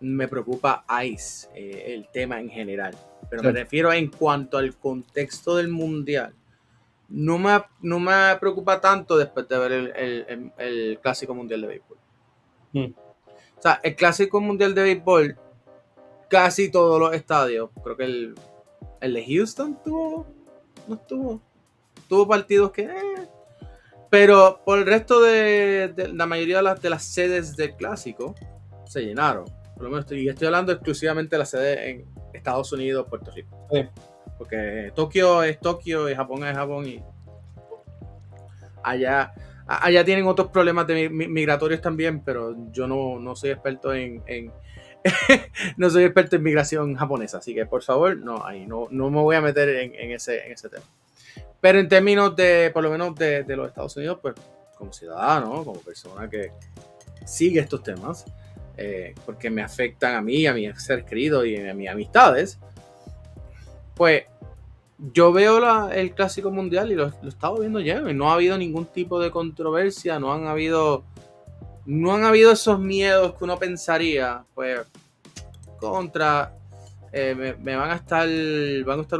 Me preocupa ICE, el tema en general. Pero me refiero en cuanto al contexto del mundial. No me preocupa tanto después de ver el Clásico Mundial de Béisbol. O sea, el Clásico Mundial de Béisbol, casi todos los estadios, creo que el de Houston tuvo partidos que... Pero por el resto de la mayoría de las sedes del Clásico se llenaron. Por lo menos estoy hablando exclusivamente de la sede en Estados Unidos, Puerto Rico. Sí. Porque Tokio es Tokio y Japón es Japón y allá tienen otros problemas migratorios también, pero yo no soy experto en no soy experto en migración japonesa, así que por favor no me voy a meter en ese tema. Pero en términos de, por lo menos de los Estados Unidos, pues como ciudadano, como persona que sigue estos temas, porque me afectan a mí, a mis seres queridos y a mis amistades, pues yo veo el Clásico Mundial y lo he estado viendo lleno y no ha habido ningún tipo de controversia, no han habido esos miedos que uno pensaría, pues contra me van a estar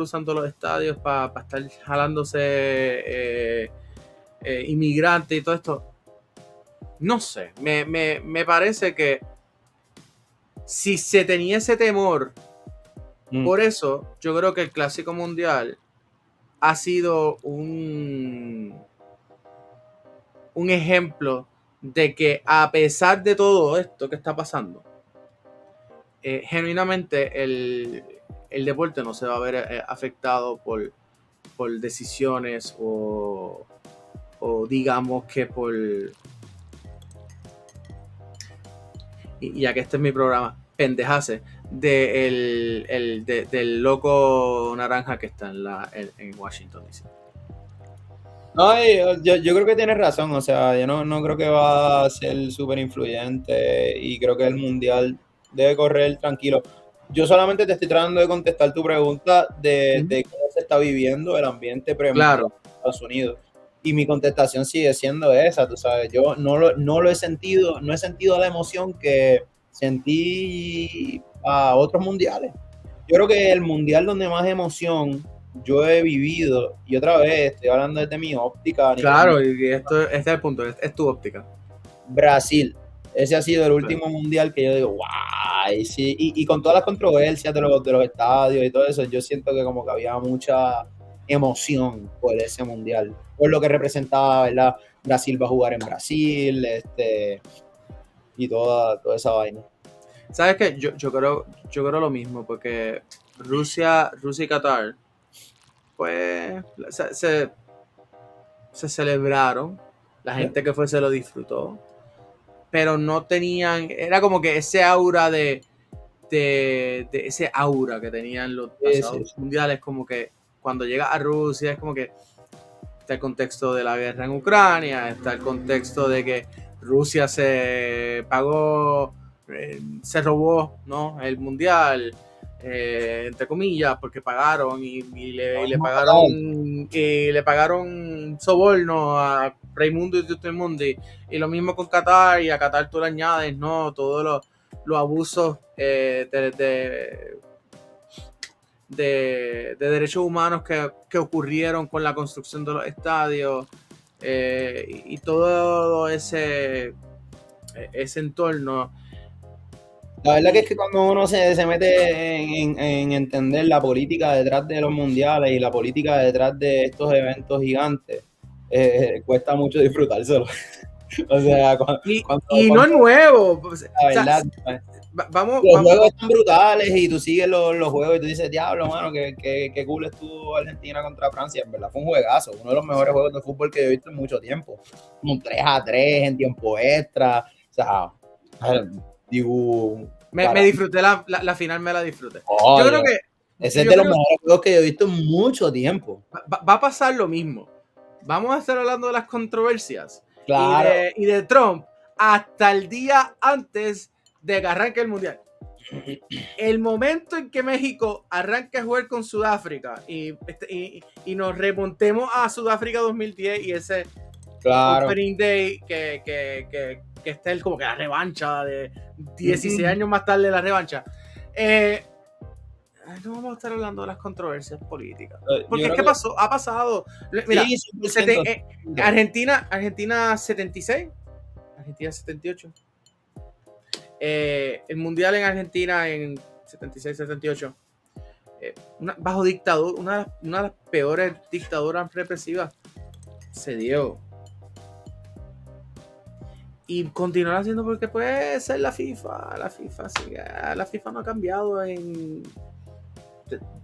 usando los estadios para estar jalándose inmigrantes y todo esto. No sé, me parece que si se tenía ese temor, por eso yo creo que el Clásico Mundial ha sido un ejemplo de que a pesar de todo esto que está pasando, genuinamente el deporte no se va a ver afectado por decisiones o digamos que por... Y ya que este es mi programa, pendejase del loco naranja que está en Washington DC. No, yo creo que tienes razón, o sea, yo no creo que va a ser súper influyente y creo que el mundial debe correr tranquilo. Yo solamente te estoy tratando de contestar tu pregunta de cómo se está viviendo el ambiente claro. en Estados Unidos. Y mi contestación sigue siendo esa, tú sabes, yo no lo he sentido, no he sentido la emoción que sentí a otros mundiales. Yo creo que el mundial donde más emoción yo he vivido, y otra vez estoy hablando desde mi óptica. Claro, y este es el punto, es tu óptica. Brasil, ese ha sido el último mundial que yo digo, guay, sí, y con todas las controversias de los estadios y todo eso, yo siento que como que había mucha emoción por ese mundial, por lo que representaba, ¿verdad? Brasil va a jugar en Brasil, y toda esa vaina. ¿Sabes qué? Yo creo lo mismo, porque Rusia y Qatar, pues, se celebraron, la gente que fue se lo disfrutó, pero no tenían, era como que ese aura de ese aura que tenían los pasados mundiales, como que cuando llega a Rusia es como que está el contexto de la guerra en Ucrania, está el contexto de que Rusia se robó, ¿no?, el mundial, entre comillas, porque pagaron y le pagaron soborno a Raimundo y Tuttemundi, y lo mismo con Qatar, y a Qatar tú le añades, ¿no?, todos los abusos de derechos humanos que ocurrieron con la construcción de los estadios, y todo ese entorno. La verdad que es que cuando uno se mete en entender la política detrás de los mundiales y la política detrás de estos eventos gigantes, cuesta mucho disfrutárselo. O sea, no es nuevo. La verdad, los juegos están brutales y tú sigues los juegos y tú dices, diablo, mano, que cool estuvo Argentina contra Francia. En verdad fue un juegazo, uno de los mejores juegos de fútbol que yo he visto en mucho tiempo. Un 3-3 en tiempo extra. O sea, me disfruté la final, me la disfruté. Yo creo que Ese es Yo de los creo- mejores juegos que yo he visto en mucho tiempo. va a pasar lo mismo. Vamos a estar hablando de las controversias Claro. y de Trump hasta el día antes de que arranque el mundial. El momento en que México arranque a jugar con Sudáfrica y nos remontemos a Sudáfrica 2010 y ese Claro. Opening Day que está como que la revancha de 16 años más tarde, la revancha. No vamos a estar hablando de las controversias políticas. Porque es que ha pasado. Mira, Sí, 100%. Argentina 76, Argentina 78. El mundial en Argentina en 76-78. Bajo dictadura, una de las peores dictaduras represivas se dio. Y continuará haciendo porque puede ser la FIFA. La FIFA no ha cambiado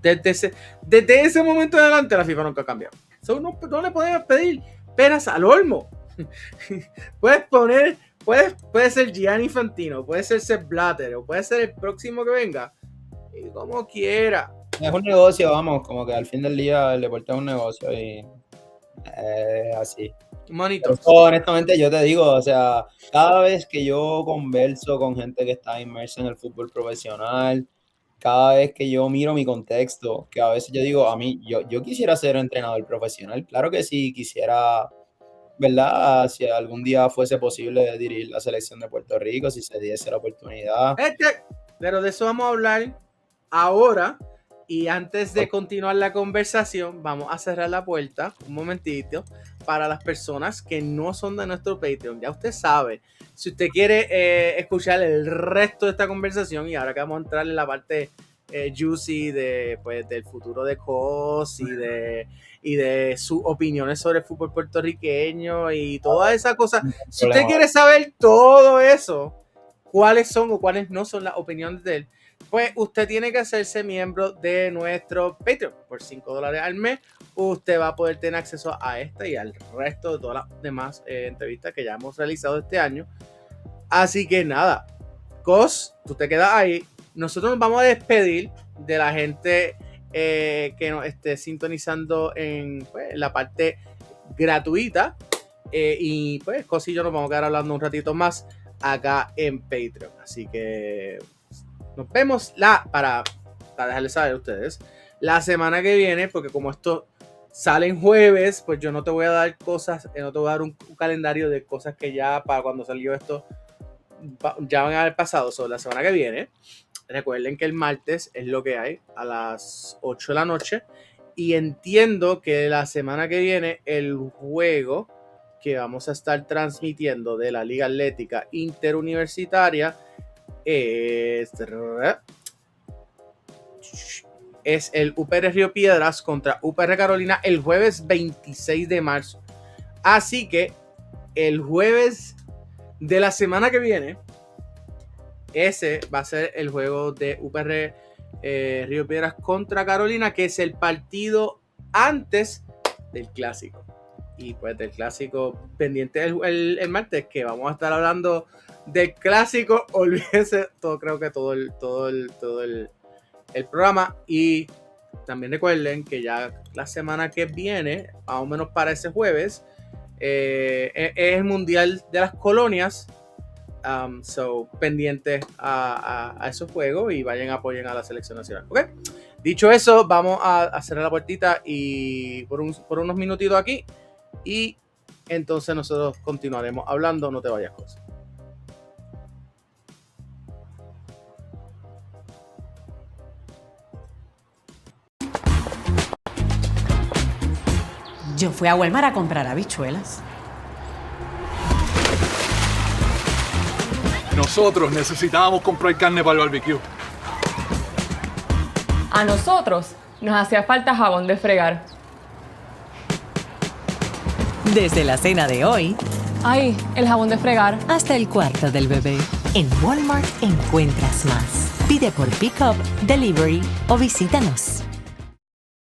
desde ese momento en adelante. La FIFA nunca ha cambiado. No le podemos pedir peras al olmo. Puede ser Gianni Infantino, puede ser Sepp Blatter o puede ser el próximo que venga, y como quiera. Es un negocio, vamos, como que al fin del día el deporte es un negocio y así. Manitos. Pero honestamente yo te digo, o sea, cada vez que yo converso con gente que está inmersa en el fútbol profesional, cada vez que yo miro mi contexto, que a veces yo digo, yo quisiera ser entrenador profesional, claro que sí, quisiera, ¿verdad? Si algún día fuese posible dirigir la selección de Puerto Rico, si se diese la oportunidad. Pero de eso vamos a hablar ahora. Y antes de continuar la conversación, vamos a cerrar la puerta un momentito para las personas que no son de nuestro Patreon. Ya usted sabe, si usted quiere escuchar el resto de esta conversación, y ahora que vamos a entrar en la parte juicy del futuro de COS y de sus opiniones sobre el fútbol puertorriqueño y todas esas cosas. Si usted quiere saber todo eso, cuáles son o cuáles no son las opiniones de él, pues usted tiene que hacerse miembro de nuestro Patreon. Por $5 al mes, usted va a poder tener acceso a esta y al resto de todas las demás entrevistas que ya hemos realizado este año. Así que nada, COS, tú te quedas ahí. Nosotros nos vamos a despedir de la gente que nos esté sintonizando en la parte gratuita. Y pues COS y yo nos vamos a quedar hablando un ratito más acá en Patreon. Así que nos vemos para dejarles saber a ustedes la semana que viene, porque como esto sale en jueves, pues yo no te voy a dar cosas, no te voy a dar un calendario de cosas que ya para cuando salió esto ya van a haber pasado. Sobre la semana que viene, recuerden que el martes es lo que hay a las 8 de la noche, y entiendo que la semana que viene el juego que vamos a estar transmitiendo de la Liga Atlética Interuniversitaria es el UPR Río Piedras contra UPR Carolina el jueves 26 de marzo. Así que el jueves de la semana que viene, ese va a ser el juego de UPR Río Piedras contra Carolina, que es el partido antes del clásico. Y pues del clásico pendiente el martes, que vamos a estar hablando del clásico. Olvídese creo que todo el programa. Y también recuerden que ya la semana que viene, más o menos para ese jueves, es el Mundial de las Colonias. So pendientes a esos juegos y vayan a apoyen a la selección nacional. ¿Okay? Dicho eso, vamos a cerrar la puertita y por unos minutitos aquí, y entonces nosotros continuaremos hablando. No te vayas, cosas. Yo fui a Walmart a comprar habichuelas. Nosotros necesitábamos comprar carne para el barbecue. A nosotros nos hacía falta jabón de fregar. Desde la cena de hoy Ay, el jabón de fregar. hasta el cuarto del bebé. En Walmart encuentras más. Pide por pick-up, delivery o visítanos.